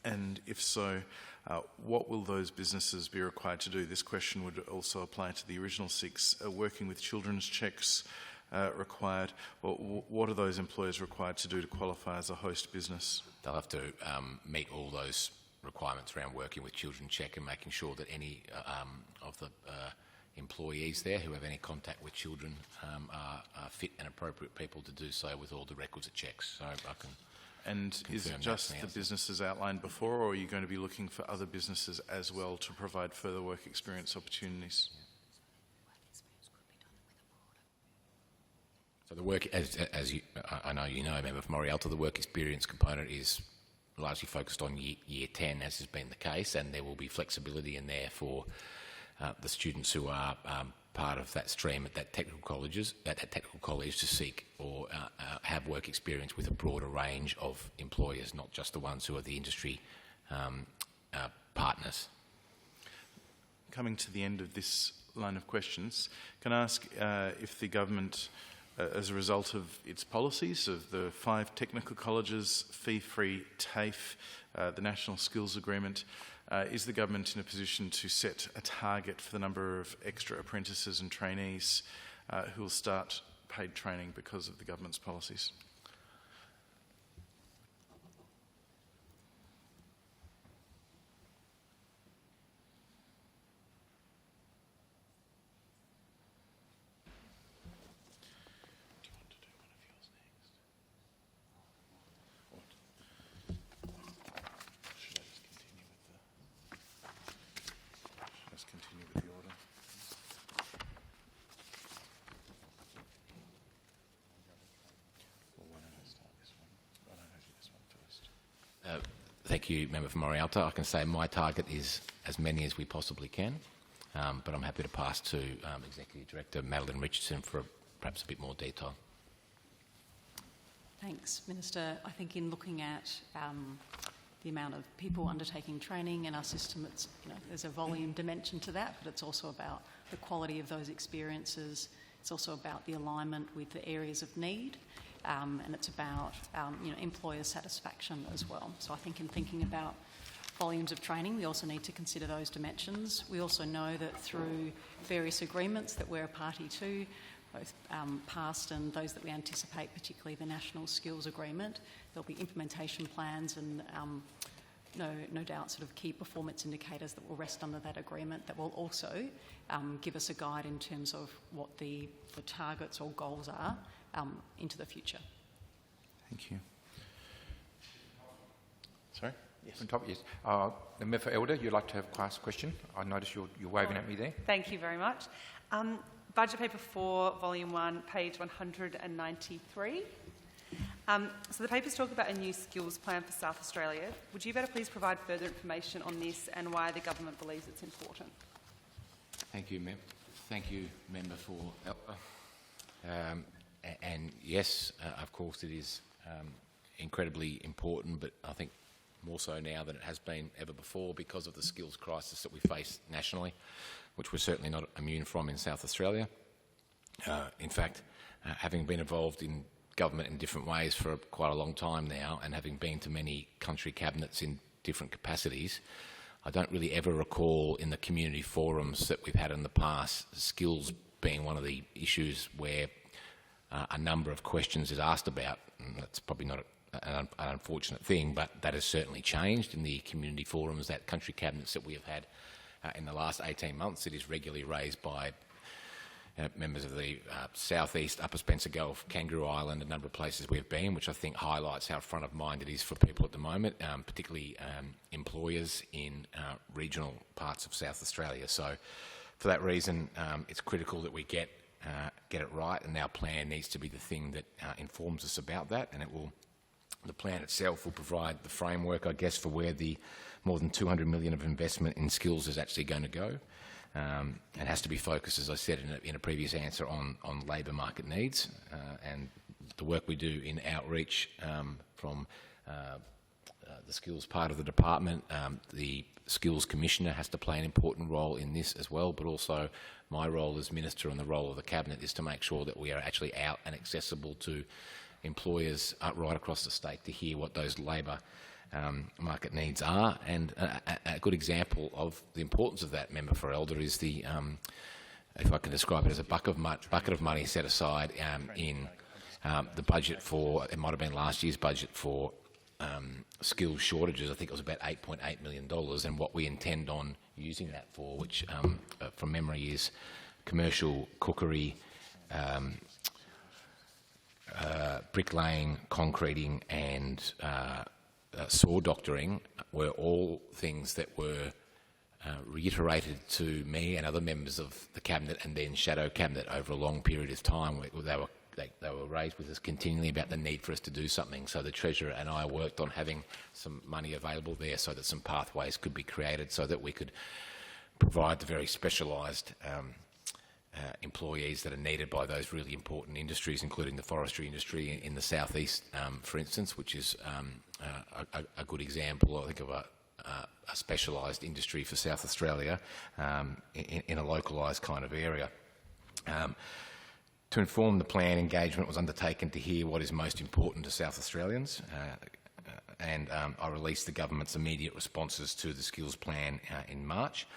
And if so, what will those businesses be required to do? This question would also apply to the original 6. Working with children's checks required? Or what are those employers required to do to qualify as a host business? They'll have to meet all those requirements around working with children check and making sure that any of the employees there who have any contact with children are fit and appropriate people to do so with all the requisite checks. So I can. And is it just the businesses outlined before, or are you going to be looking for other businesses as well to provide further work experience opportunities? So the work, as you, I know you know, Member for Morialta, the work experience component is largely focused on year 10, as has been the case, and there will be flexibility in there for the students who are part of that stream at that technical college to seek or have work experience with a broader range of employers, not just the ones who are the industry partners. Coming to the end of this line of questions, can I ask if the government, as a result of its policies of the 5 technical colleges, fee-free TAFE, the National Skills Agreement, is the government in a position to set a target for the number of extra apprentices and trainees who will start paid training because of the government's policies? Thank you, Member for Morialta. I can say my target is as many as we possibly can, but I'm happy to pass to Executive Director Madeline Richardson for perhaps a bit more detail. Thanks, Minister. I think in looking at the amount of people undertaking training in our system, it's, there's a volume dimension to that, but it's also about the quality of those experiences. It's also about the alignment with the areas of need. And it's about employer satisfaction as well. So I think in thinking about volumes of training, we also need to consider those dimensions. We also know that through various agreements that we're a party to, both past and those that we anticipate, particularly the National Skills Agreement, there'll be implementation plans and no doubt sort of key performance indicators that will rest under that agreement that will also give us a guide in terms of what the targets or goals are into the future. Thank you. Sorry? Yes. On top, yes. The Member for Elder, you'd like to ask a question? I notice you're waving at me there. Thank you very much. Budget paper 4, volume 1, page 193. So the papers talk about a new skills plan for South Australia. Would you better please provide further information on this and why the government believes it's important? Thank you, Thank you, Member for Elder. And yes, of course it is incredibly important, but I think more so now than it has been ever before because of the skills crisis that we face nationally, which we're certainly not immune from in South Australia. In fact, having been involved in government in different ways for quite a long time now, and having been to many country cabinets in different capacities, I don't really ever recall in the community forums that we've had in the past, skills being one of the issues where a number of questions is asked about. And that's probably not an unfortunate thing, but that has certainly changed in the community forums, that country cabinets that we have had in the last 18 months. It is regularly raised by members of the southeast, Upper Spencer Gulf, Kangaroo Island, a number of places we've been, which I think highlights how front of mind it is for people at the moment, particularly employers in regional parts of South Australia. So for that reason, it's critical that we get it right, and our plan needs to be the thing that informs us about that, and the plan itself will provide the framework, I guess, for where the more than $200 million of investment in skills is actually going to go. It has to be focused, as I said in a previous answer, on labour market needs, and the work we do in outreach from the skills part of the department. The Skills Commissioner has to play an important role in this as well, but also my role as Minister and the role of the Cabinet is to make sure that we are actually out and accessible to employers right across the state to hear what those labour market needs are. And a good example of the importance of that, Member for Elder, is the, if I can describe it as a bucket of money set aside in the budget for, it might have been last year's budget for skills shortages. I think it was about $8.8 million, and what we intend on using that for, which from memory is commercial cookery, bricklaying, concreting and saw doctoring, were all things that were reiterated to me and other members of the Cabinet and then Shadow Cabinet over a long period of time. They were raised with us continually about the need for us to do something. So the Treasurer and I worked on having some money available there so that some pathways could be created so that we could provide the very specialised employees that are needed by those really important industries, including the forestry industry in the southeast, for instance, which is a good example, I think, of a specialised industry for South Australia in a localised kind of area. To inform the plan, engagement was undertaken to hear what is most important to South Australians, and I released the government's immediate responses to the skills plan in March.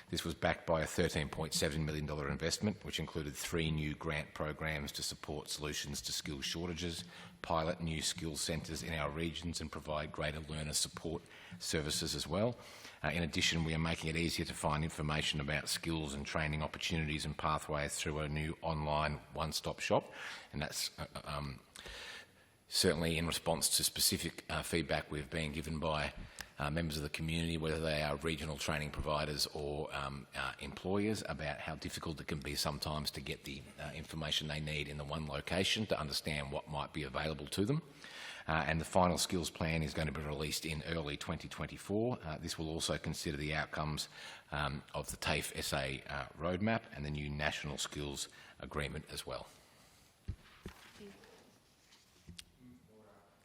This was backed by a $13.7 million investment, which included 3 new grant programs to support solutions to skills shortages, pilot new skills centres in our regions and provide greater learner support services as well. In addition, we are making it easier to find information about skills and training opportunities and pathways through a new online one-stop shop, and that's certainly in response to specific feedback we've been given by members of the community, whether they are regional training providers or employers, about how difficult it can be sometimes to get the information they need in the one location to understand what might be available to them. And the final skills plan is going to be released in early 2024. This will also consider the outcomes of the TAFE SA roadmap and the new National Skills Agreement as well.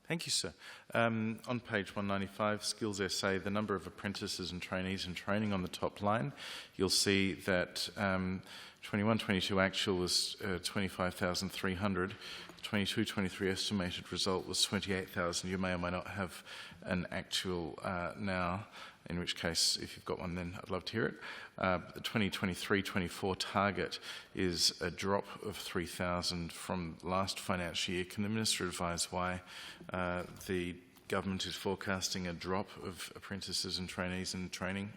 Thank you, sir. On page 195, Skills SA, the number of apprentices and trainees in training on the top line, you'll see that 21-22 actual was 25,300. 22-23 estimated result was 28,000. You may or may not have an actual now, in which case, if you've got one, then I'd love to hear it. The 2023-24 target is a drop of 3,000 from last financial year. Can the Minister advise why the government is forecasting a drop of apprentices and trainees in training?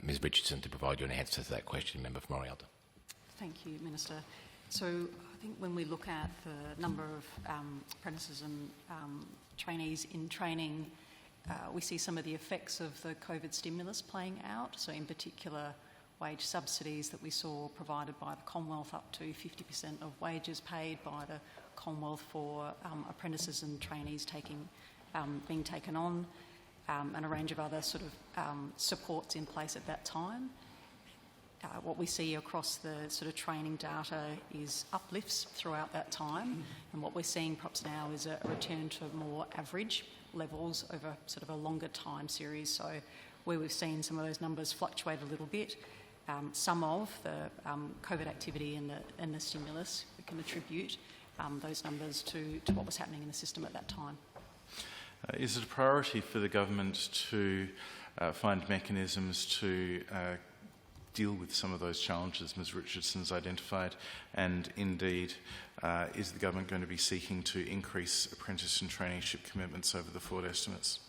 Ms Richardson to provide you an answer to that question, Member for Morialta. Thank you, Minister. So I think when we look at the number of apprentices and trainees in training, we see some of the effects of the COVID stimulus playing out. So in particular, wage subsidies that we saw provided by the Commonwealth, up to 50% of wages paid by the Commonwealth for apprentices and trainees being taken on, and a range of other sort of supports in place at that time. What we see across the sort of training data is uplifts throughout that time, and what we're seeing perhaps now is a return to more average levels over sort of a longer time series. So where we've seen some of those numbers fluctuate a little bit, some of the COVID activity and the stimulus, we can attribute those numbers to what was happening in the system at that time. Is it a priority for the government to find mechanisms to deal with some of those challenges Ms Richardson's identified, and indeed is the government going to be seeking to increase apprentice and traineeship commitments over the forward estimates?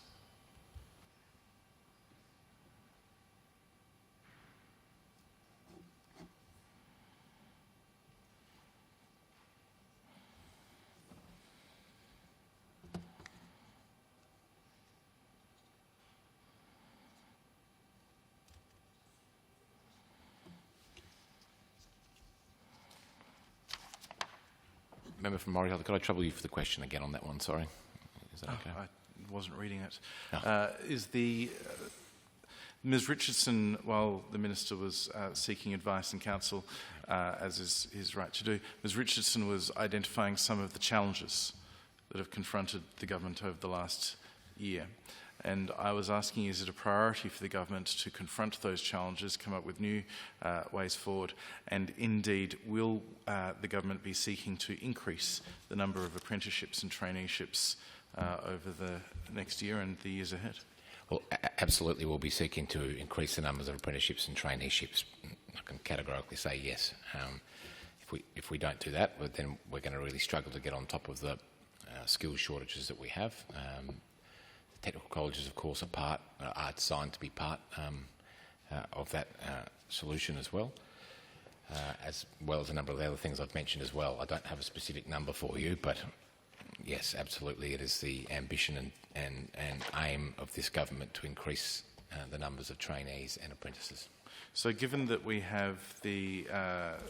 Member from Murray, could I trouble you for the question again on that one? Sorry. Is that okay? I wasn't reading it. No. Is the Ms Richardson, while the Minister was seeking advice and counsel, as is his right to do, Ms Richardson was identifying some of the challenges that have confronted the government over the last year. And I was asking, is it a priority for the government to confront those challenges, come up with new ways forward, and indeed will the government be seeking to increase the number of apprenticeships and traineeships over the next year and the years ahead? Well, absolutely we'll be seeking to increase the numbers of apprenticeships and traineeships. I can categorically say yes. If we don't do that, then we're going to really struggle to get on top of the skills shortages that we have. Technical colleges, of course, are designed to be part of that solution as well as a number of the other things I've mentioned as well. I don't have a specific number for you, but yes, absolutely, it is the ambition and aim of this government to increase the numbers of trainees and apprentices. So given that we have the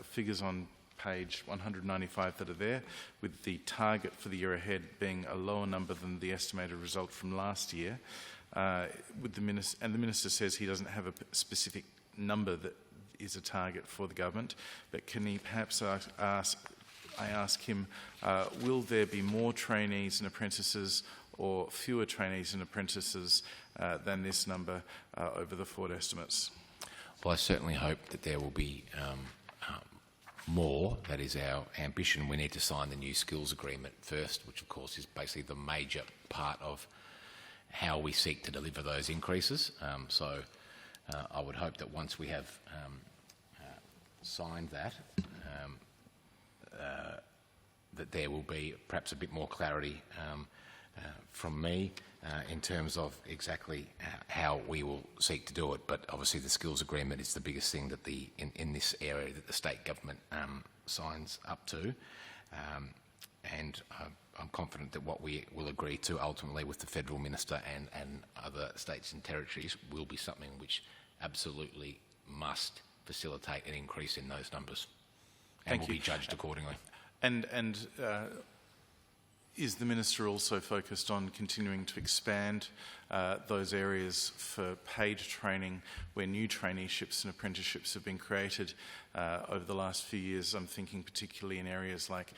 figures on page 195 that are there, with the target for the year ahead being a lower number than the estimated result from last year, with the Minister says he doesn't have a specific number that is a target for the government, but can he perhaps ask him, will there be more trainees and apprentices or fewer trainees and apprentices than this number over the forward estimates? Well, I certainly hope that there will be more. That is our ambition. We need to sign the new skills agreement first, which of course is basically the major part of how we seek to deliver those increases. So I would hope that once we have signed that, that there will be perhaps a bit more clarity from me in terms of exactly how we will seek to do it. But obviously the skills agreement is the biggest thing that in this area that the state government signs up to. And I'm confident that what we will agree to ultimately with the Federal Minister and other states and territories will be something which absolutely must facilitate an increase in those numbers and will be judged accordingly. And is the Minister also focused on continuing to expand those areas for paid training where new traineeships and apprenticeships have been created over the last few years? I'm thinking particularly in areas like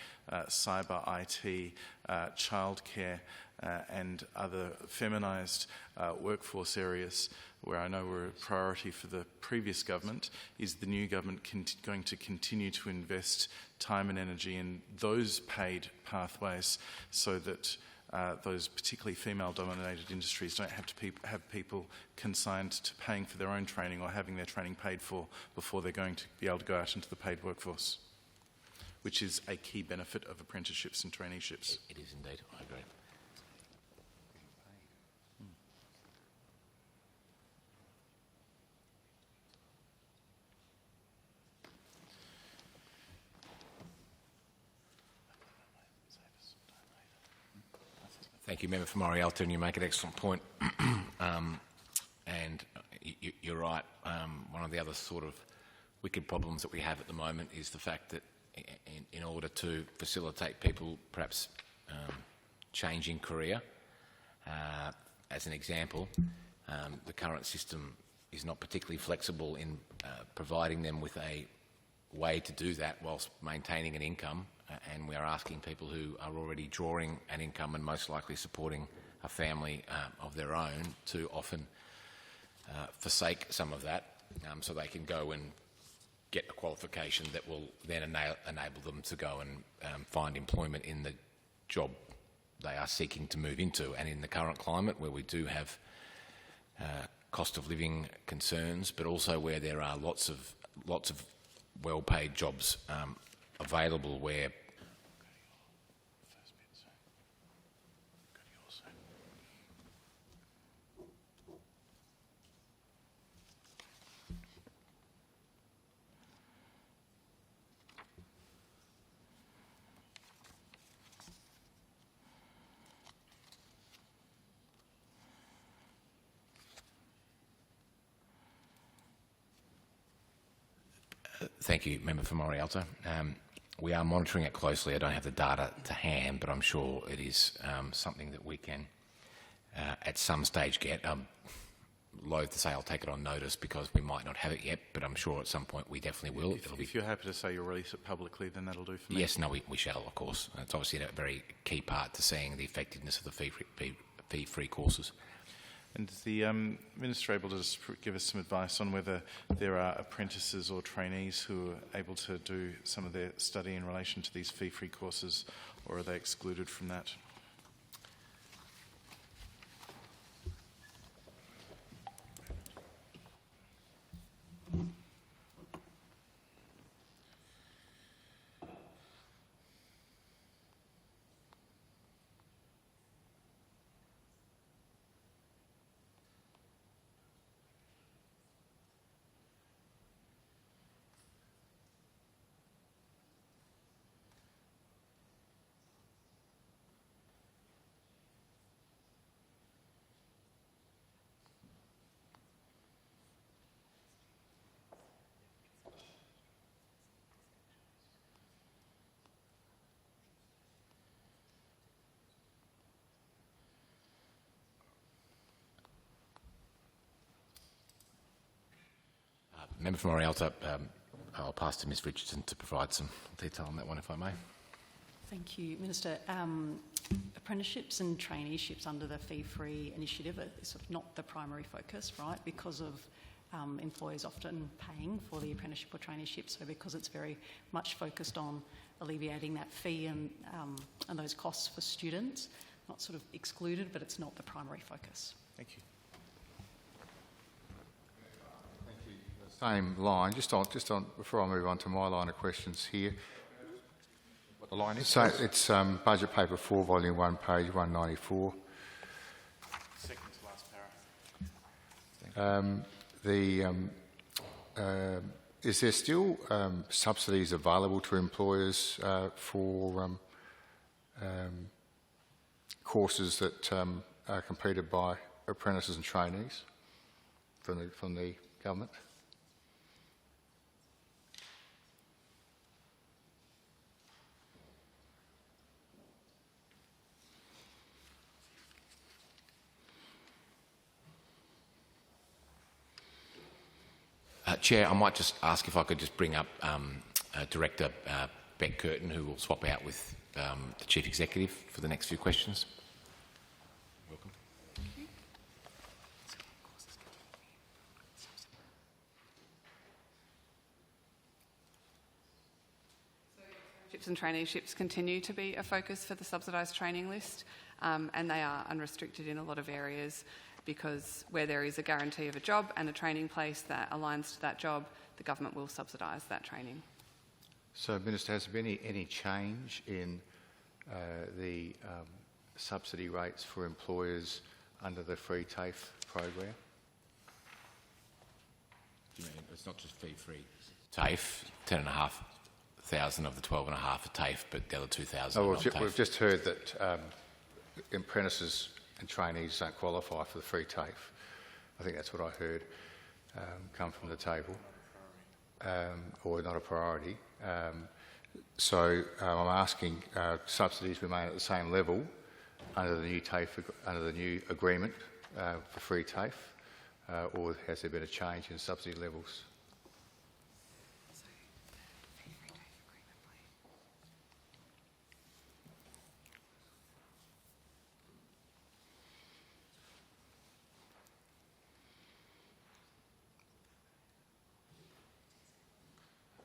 cyber IT, childcare and other feminised workforce areas where I know were a priority for the previous government. Is the new government going to continue to invest time and energy in those paid pathways so that those particularly female-dominated industries don't have to have people consigned to paying for their own training or having their training paid for before they're going to be able to go out into the paid workforce, which is a key benefit of apprenticeships and traineeships? It is indeed, I agree. Thank you, Member for Morialta, and you make an excellent point. You're right. One of the other sort of wicked problems that we have at the moment is the fact that in order to facilitate people perhaps changing career, as an example, the current system is not particularly flexible in providing them with a way to do that whilst maintaining an income, and we are asking people who are already drawing an income and most likely supporting a family of their own to often forsake some of that so they can go and get a qualification that will then enable them to go and find employment in the job they are seeking to move into. And in the current climate, where we do have cost of living concerns, but also where there are lots of well-paid jobs available, where Thank you, Member for Morialta. We are monitoring it closely. I don't have the data to hand, but I'm sure it is something that we can at some stage get. I'm loath to say I'll take it on notice because we might not have it yet, but I'm sure at some point we definitely will. If you're happy to say you'll release it publicly, then that'll do for me. Yes, no, we shall, of course. It's obviously a very key part to seeing the effectiveness of the fee-free courses. And is the Minister able to just give us some advice on whether there are apprentices or trainees who are able to do some of their study in relation to these fee-free courses, or are they excluded from that? Member for Morialta, I'll pass to Ms Richardson to provide some detail on that one, if I may. Thank you, Minister. Apprenticeships and traineeships under the fee-free initiative are sort of not the primary focus, right, because of employers often paying for the apprenticeship or traineeship, so because it's very much focused on alleviating that fee and those costs for students, not sort of excluded, but it's not the primary focus. Thank you. Same line, just on before I move on to my line of questions here. What the line is? So it's budget paper 4, volume 1, page 194. Second to last paragraph. Is there still subsidies available to employers for courses that are completed by apprentices and trainees from the government? Chair, I might just ask if I could just bring up Director Beck Curtin, who will swap out with the Chief Executive for the next few questions. Welcome. Apprenticeships and traineeships continue to be a focus for the subsidised training list, and they are unrestricted in a lot of areas, because where there is a guarantee of a job and a training place that aligns to that job, the government will subsidise that training. So, Minister, has there been any change in the subsidy rates for employers under the free TAFE program? Do you mean it's not just fee-free? TAFE, 10,500 of the 12.5 for TAFE, but the other 2,000 Oh, are non-TAFE. we've just heard that apprentices and trainees don't qualify for the free TAFE. I think that's what I heard come from the table, or not a priority. So I'm asking subsidies remain at the same level under the new TAFE, under the new agreement for free TAFE, or has there been a change in subsidy levels?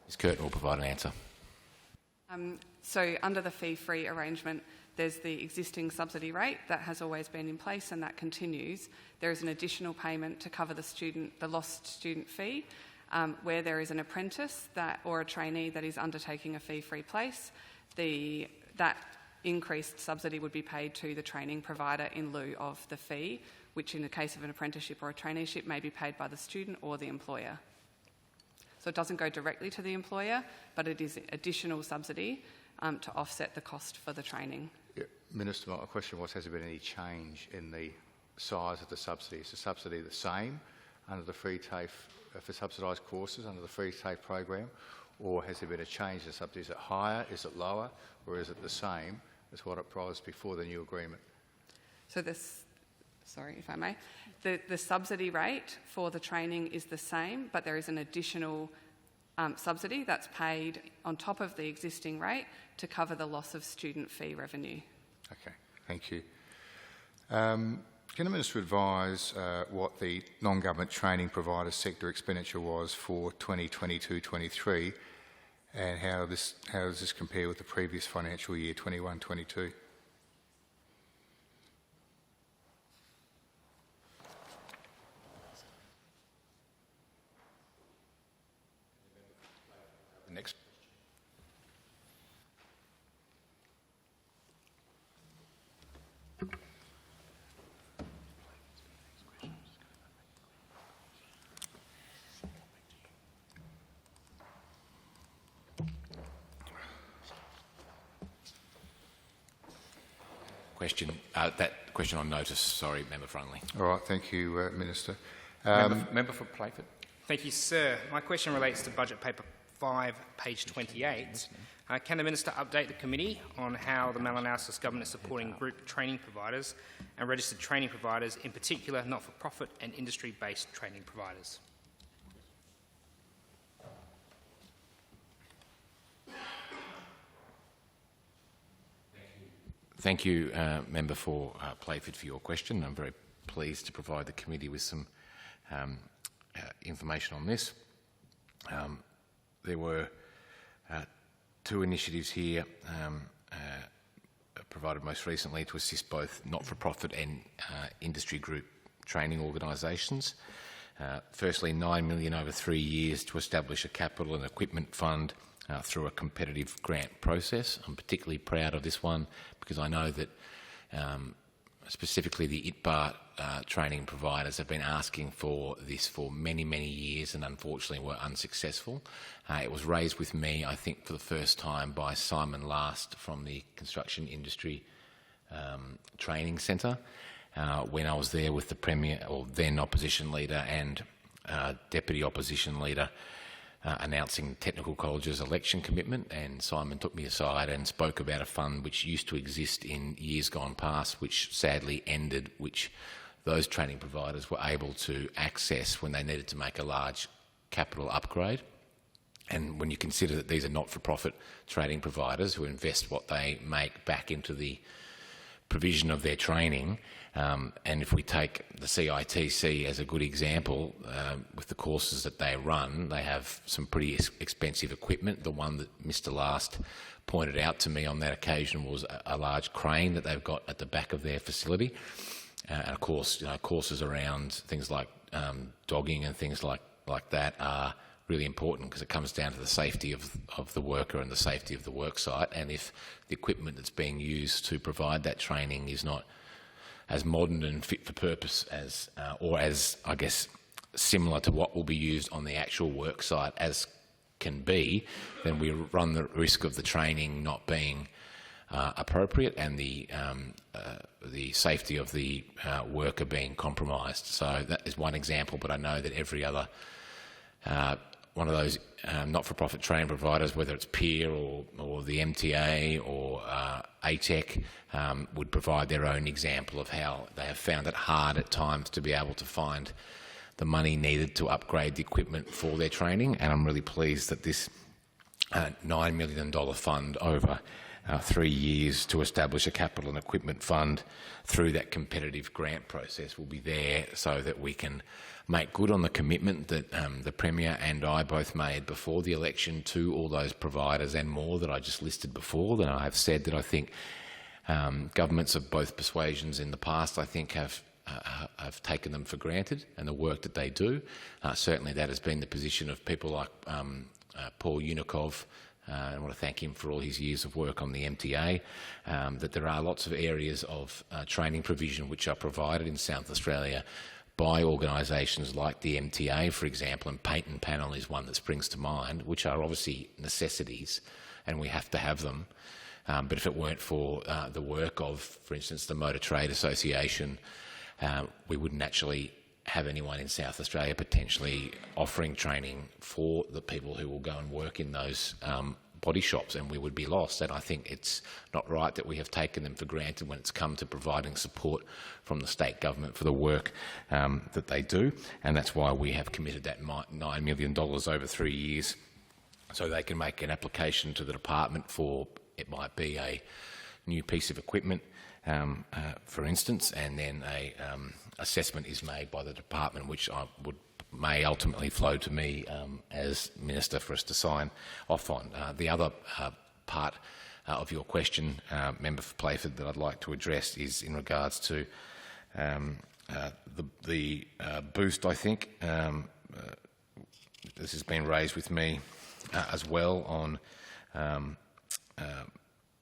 Ms Curtin will provide an answer. So under the fee-free arrangement, there's the existing subsidy rate that has always been in place and that continues. There is an additional payment to cover the lost student fee. Where there is an apprentice or a trainee that is undertaking a fee-free place, that increased subsidy would be paid to the training provider in lieu of the fee, which in the case of an apprenticeship or a traineeship may be paid by the student or the employer. So it doesn't go directly to the employer, but it is additional subsidy to offset the cost for the training. Yeah. Minister, my question was, has there been any change in the size of the subsidy? Is the subsidy the same under the free TAFE for subsidised courses under the free TAFE program, or has there been a change in the subsidy? Is it higher, is it lower, or is it the same as what it was before the new agreement? So sorry if I may, the subsidy rate for the training is the same, but there is an additional subsidy that's paid on top of the existing rate to cover the loss of student fee revenue. Okay, thank you. Can the Minister advise what the non-government training provider sector expenditure was for 2022-23 and how does this compare with the previous financial year, 21-22? Next. Question. That question on notice. Sorry, Member Frungley. All right, thank you, Minister. Member for Playford. Thank you, sir. My question relates to Budget Paper 5, page 28. Can the Minister update the committee on how the Malanauskas Government is supporting group training providers and registered training providers, in particular not-for-profit and industry-based training providers? Thank you, Member for Playford, for your question. I'm very pleased to provide the committee with some information on this. There were two initiatives here provided most recently to assist both not-for-profit and industry group training organisations. Firstly, $9 million over 3 years to establish a capital and equipment fund through a competitive grant process. I'm particularly proud of this one because I know that specifically the ITBAR training providers have been asking for this for many, many years and unfortunately were unsuccessful. It was raised with me, I think, for the first time by Simon Last from the Construction Industry Training Centre when I was there with the Premier, or then Opposition Leader, and Deputy Opposition Leader announcing Technical College's election commitment, and Simon took me aside and spoke about a fund which used to exist in years gone past, which sadly ended, which those training providers were able to access when they needed to make a large capital upgrade. And when you consider that these are not-for-profit training providers who invest what they make back into the provision of their training, and if we take the CITC as a good example, with the courses that they run, they have some pretty expensive equipment. The one that Mr. Last pointed out to me on that occasion was a large crane that they've got at the back of their facility. And of course, courses around things like dogging and things like that are really important because it comes down to the safety of the worker and the safety of the work site. And if the equipment that's being used to provide that training is not as modern and fit for purpose as, or as, I guess, similar to what will be used on the actual work site as can be, then we run the risk of the training not being appropriate and the safety of the worker being compromised. So that is one example, but I know that every other one of those not-for-profit training providers, whether it's PEER or the MTA or ATEC, would provide their own example of how they have found it hard at times to be able to find the money needed to upgrade the equipment for their training. And I'm really pleased that this $9 million fund over 3 years to establish a capital and equipment fund through that competitive grant process will be there so that we can make good on the commitment that the Premier and I both made before the election to all those providers and more that I just listed before. That I have said that I think governments of both persuasions in the past, I think, have taken them for granted and the work that they do. Certainly that has been the position of people like Paul Unikov. I want to thank him for all his years of work on the MTA, that there are lots of areas of training provision which are provided in South Australia by organisations like the MTA, for example, and Paint and Panel is one that springs to mind, which are obviously necessities and we have to have them. But if it weren't for the work of, for instance, the Motor Trade Association, we wouldn't actually have anyone in South Australia potentially offering training for the people who will go and work in those body shops, and we would be lost. And I think it's not right that we have taken them for granted when it's come to providing support from the state government for the work that they do. And that's why we have committed that $9 million over 3 years so they can make an application to the department for, it might be a new piece of equipment, for instance, and then a assessment is made by the department, which may ultimately flow to me as Minister for us to sign off on. The other part of your question, Member for Playford, that I'd like to address is in regards to the boost, I think. This has been raised with me as well on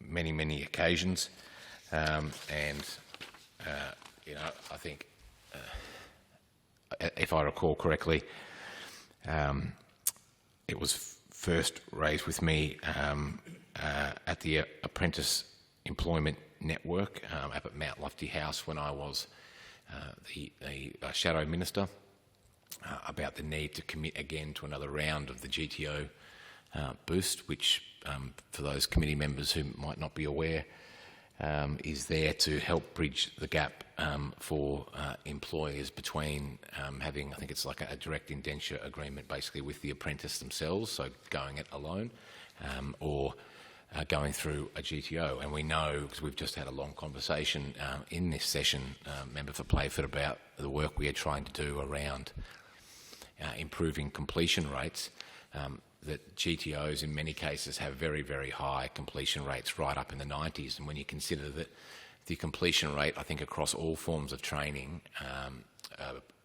many occasions. You know, I think, if I recall correctly, it was first raised with me at the Apprentice Employment Network up at Mount Lofty House when I was the Shadow Minister, about the need to commit again to another round of the GTO boost, which, for those committee members who might not be aware, is there to help bridge the gap for employers between having, I think it's like a direct indenture agreement basically with the apprentice themselves, so going it alone, or going through a GTO. And we know, because we've just had a long conversation in this session, Member for Playford, about the work we are trying to do around improving completion rates, that GTOs in many cases have very high completion rates, right up in the 90s. And when you consider that the completion rate, I think across all forms of training,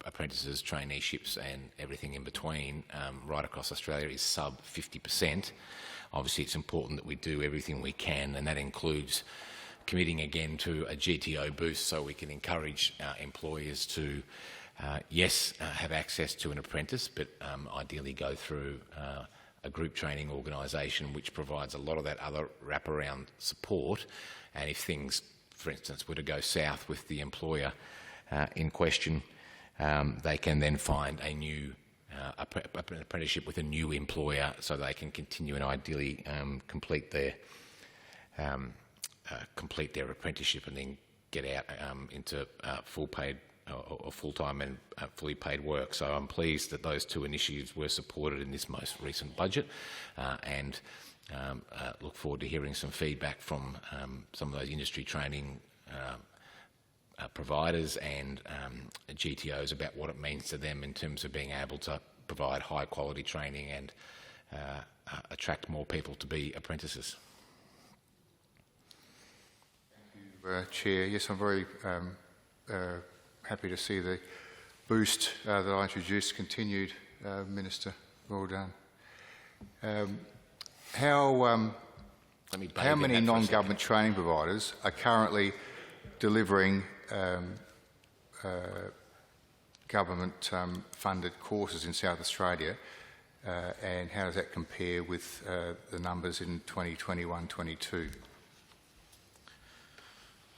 apprentices, traineeships and everything in between, right across Australia is sub 50%. Obviously it's important that we do everything we can, and that includes committing again to a GTO boost so we can encourage employers to have access to an apprentice, but ideally go through a group training organisation which provides a lot of that other wraparound support. And if things, for instance, were to go south with the employer in question, they can then find a new apprenticeship with a new employer so they can continue and ideally complete their apprenticeship and then get out into full paid or full-time and fully paid work. So I'm pleased that those two initiatives were supported in this most recent budget, and look forward to hearing some feedback from some of those industry training providers and GTOs about what it means to them in terms of being able to provide high-quality training and attract more people to be apprentices. Thank you, Chair. Yes, I'm very happy to see the boost that I introduced continued, Minister. Well done. How many non-government training providers are currently delivering government-funded courses in South Australia, and how does that compare with the numbers in 2021-22?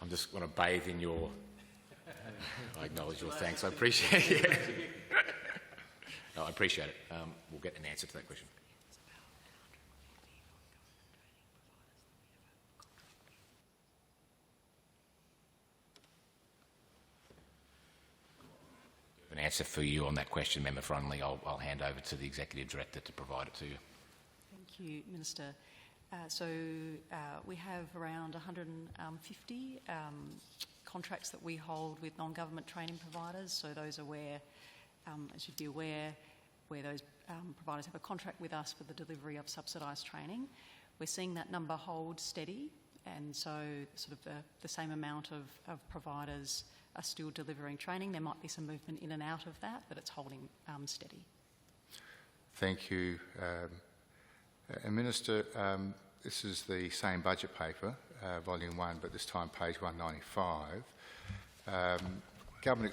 I'm just want to bathe in your... I acknowledge your thanks. I appreciate it. No, I appreciate it. We'll get an answer to that question. An answer for you on that question, Member Frunley. I'll hand over to the Executive Director to provide it to you. Thank you, Minister. We have around 150 contracts that we hold with non-government training providers. So those are where, as you'd be aware, where those providers have a contract with us for the delivery of subsidised training. We're seeing that number hold steady, and so sort of the same amount of providers are still delivering training. There might be some movement in and out of that, but it's holding steady. Thank you. And Minister, this is the same budget paper, volume 1, but this time page 195. Government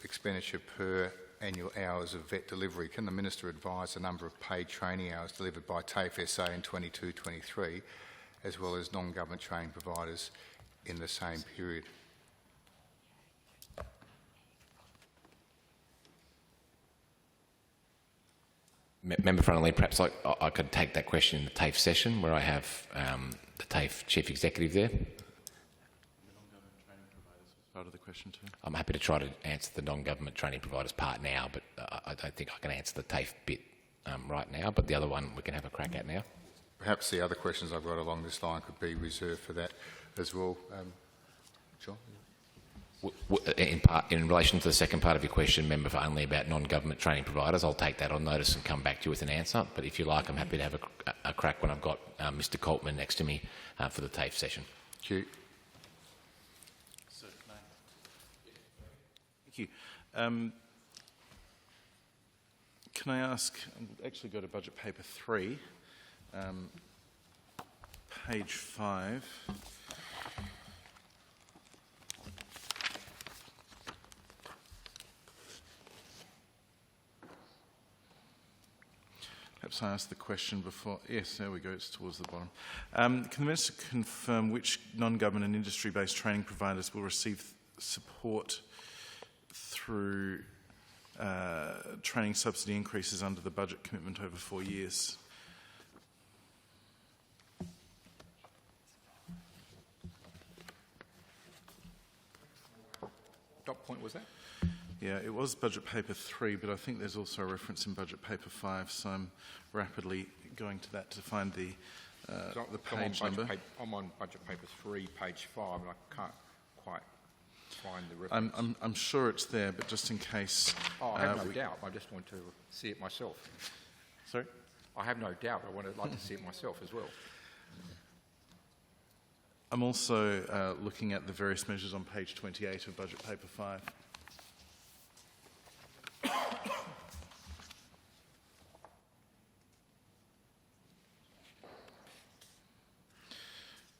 expenditure per annual hours of vet delivery. Can the Minister advise the number of paid training hours delivered by TAFE SA in 22-23, as well as non-government training providers in the same period? Member Frunley, perhaps I could take that question in the TAFE session where I have the TAFE Chief Executive there. Part of the question too. I'm happy to try to answer the non-government training providers part now, but I don't think I can answer the TAFE bit right now, but the other one we can have a crack at now. Perhaps the other questions I've got along this line could be reserved for that as well. John? In relation to the second part of your question, Member, for only about non-government training providers, I'll take that on notice and come back to you with an answer. But if you like, I'm happy to have a crack when I've got Mr. Coltman next to me for the TAFE session. Thank you. Thank you. Can I ask, I'll actually go to budget paper 3, page 5. Perhaps I asked the question before. Yes, there we go. It's towards the bottom. Can the Minister confirm which non-government and industry-based training providers will receive support through training subsidy increases under the budget commitment over 4 years? Dot point was that? Yeah, it was budget paper 3, but I think there's also a reference in budget paper 5, so I'm rapidly going to that to find the page number. I'm on budget paper 3, page 5, and I can't quite find the reference. I'm sure it's there, but just in case... Oh, I have no doubt. I just want to see it myself. Sorry? I have no doubt. I would like to see it myself as well. I'm also looking at the various measures on page 28 of budget paper 5.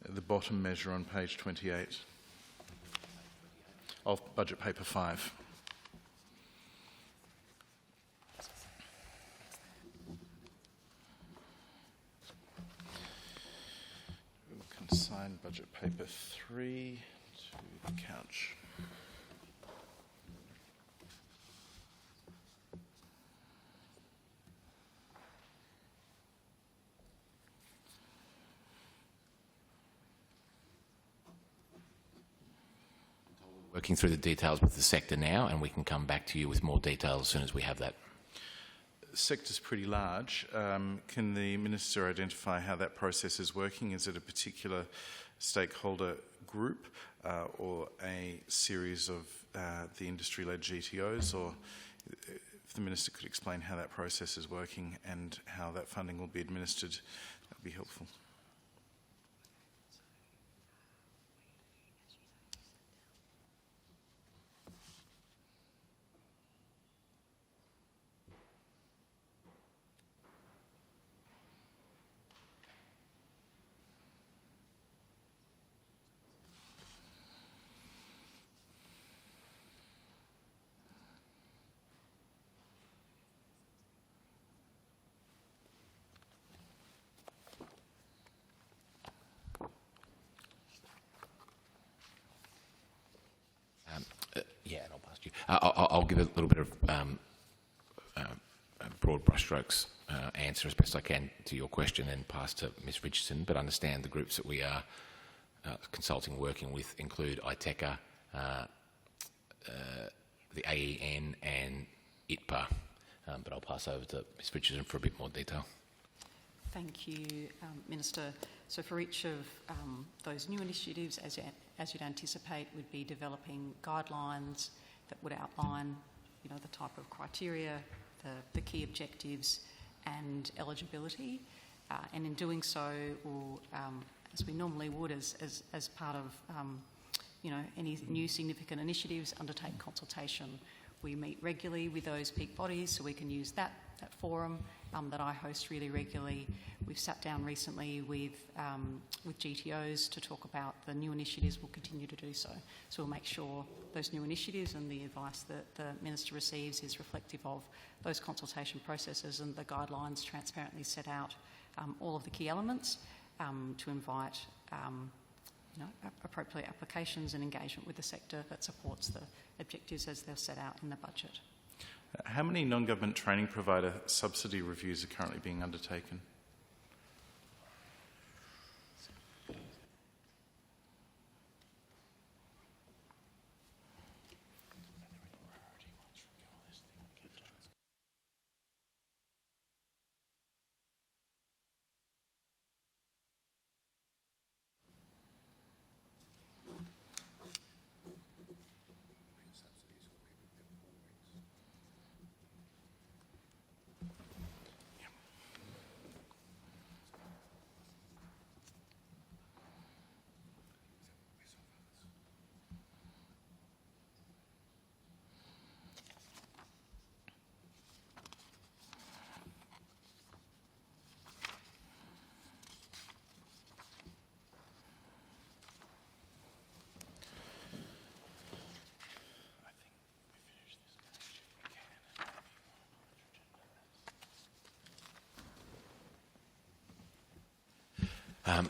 The bottom measure on page 28 of budget paper 5. We'll consign budget paper 3 to the couch. Working through the details with the sector now, and we can come back to you with more details as soon as we have that. The sector's pretty large. Can the Minister identify how that process is working? Is it a particular stakeholder group or a series of the industry-led GTOs? Or if the Minister could explain how that process is working and how that funding will be administered, that would be helpful. I'll give a little bit of broad brushstrokes answer as best I can to your question and pass to Ms Richardson, but understand the groups that we are consulting, working with include ITECA, the AEN and ITPA, but I'll pass over to Ms Richardson for a bit more detail. Thank you, Minister. So for each of those new initiatives, as you'd anticipate, we'd be developing guidelines that would outline, the type of criteria, the key objectives and eligibility. And in doing so, we'll, as we normally would as part of any new significant initiatives, undertake consultation. We meet regularly with those peak bodies, so we can use that forum that I host really regularly. We've sat down recently with GTOs to talk about the new initiatives. We'll continue to do so. So we'll make sure those new initiatives and the advice that the Minister receives is reflective of those consultation processes, and the guidelines transparently set out all of the key elements to invite appropriate applications and engagement with the sector that supports the objectives as they're set out in the budget. How many non-government training provider subsidy reviews are currently being undertaken?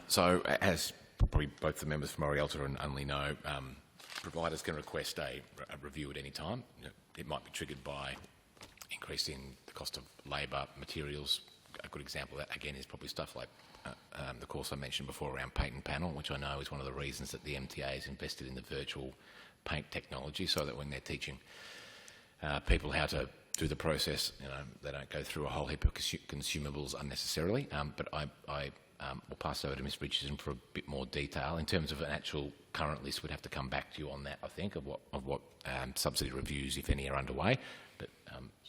So, as probably both the members from Morialta and Unley know, providers can request a review at any time. It might be triggered by increasing the cost of labour, materials. A good example of that, again, is probably stuff like the course I mentioned before around paint and panel, which I know is one of the reasons that the MTA has invested in the virtual paint technology, so that when they're teaching people how to do the process, they don't go through a whole heap of consumables unnecessarily. But I will pass over to Ms Richardson for a bit more detail. In terms of an actual current list, we'd have to come back to you on that, I think, of what subsidy reviews, if any, are underway. But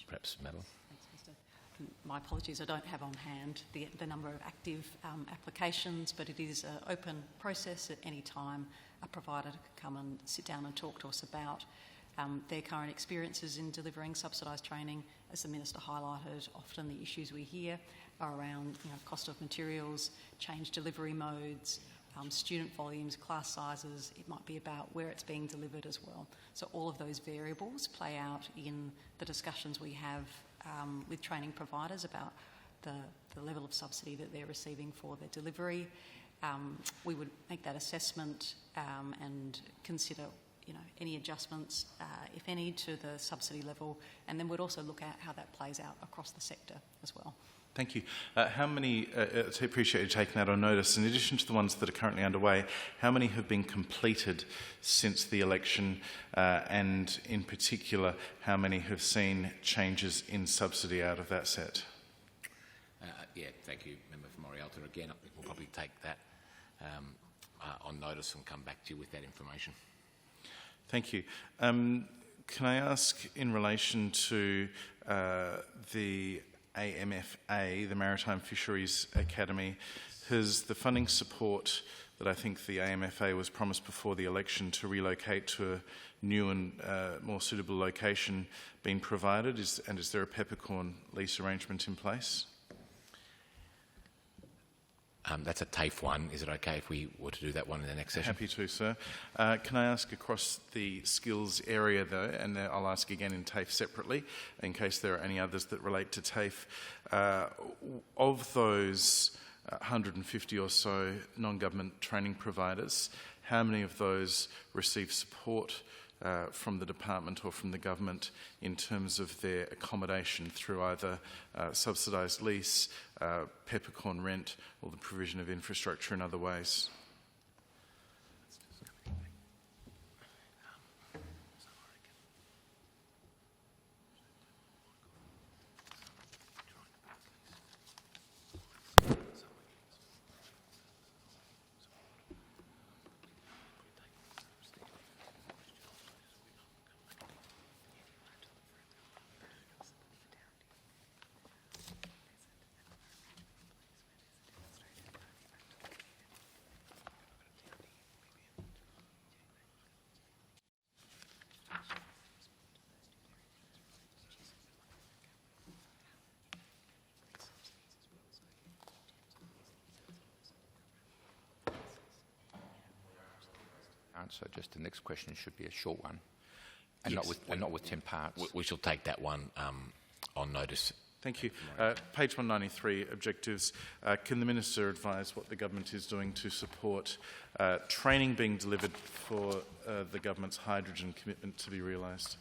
perhaps, Madeline? Thanks, Minister. My apologies, I don't have on hand the number of active applications, but it is an open process. At any time, a provider can come and sit down and talk to us about their current experiences in delivering subsidised training. As the Minister highlighted, often the issues we hear are around cost of materials, change delivery modes, student volumes, class sizes. It might be about where it's being delivered as well. So all of those variables play out in the discussions we have with training providers about the level of subsidy that they're receiving for their delivery. We would make that assessment and consider any adjustments, if any, to the subsidy level, and then we'd also look at how that plays out across the sector as well. Thank you. How many, I appreciate you taking that on notice, in addition to the ones that are currently underway, how many have been completed since the election, and in particular, how many have seen changes in subsidy out of that set? Yeah, thank you, Member for Morialta. Again, I think we'll probably take that on notice and come back to you with that information. Thank you. Can I ask, in relation to the AMFA, the Maritime Fisheries Academy, has the funding support that I think the AMFA was promised before the election to relocate to a new and more suitable location been provided? And is there a peppercorn lease arrangement in place? That's a TAFE one. Is it okay if we were to do that one in the next session? Happy to, sir. Can I ask across the skills area, though, and I'll ask again in TAFE separately, in case there are any others that relate to TAFE, of those 150 or so non-government training providers, how many of those receive support from the department or from the government in terms of their accommodation through either subsidised lease, peppercorn rent, or the provision of infrastructure in other ways. So just the next question should be a short one, and Yes. not with 10 parts. We shall take that one on notice. Thank you. Page 193, objectives. Can the Minister advise what the government is doing to support training being delivered for the government's hydrogen commitment to be realised?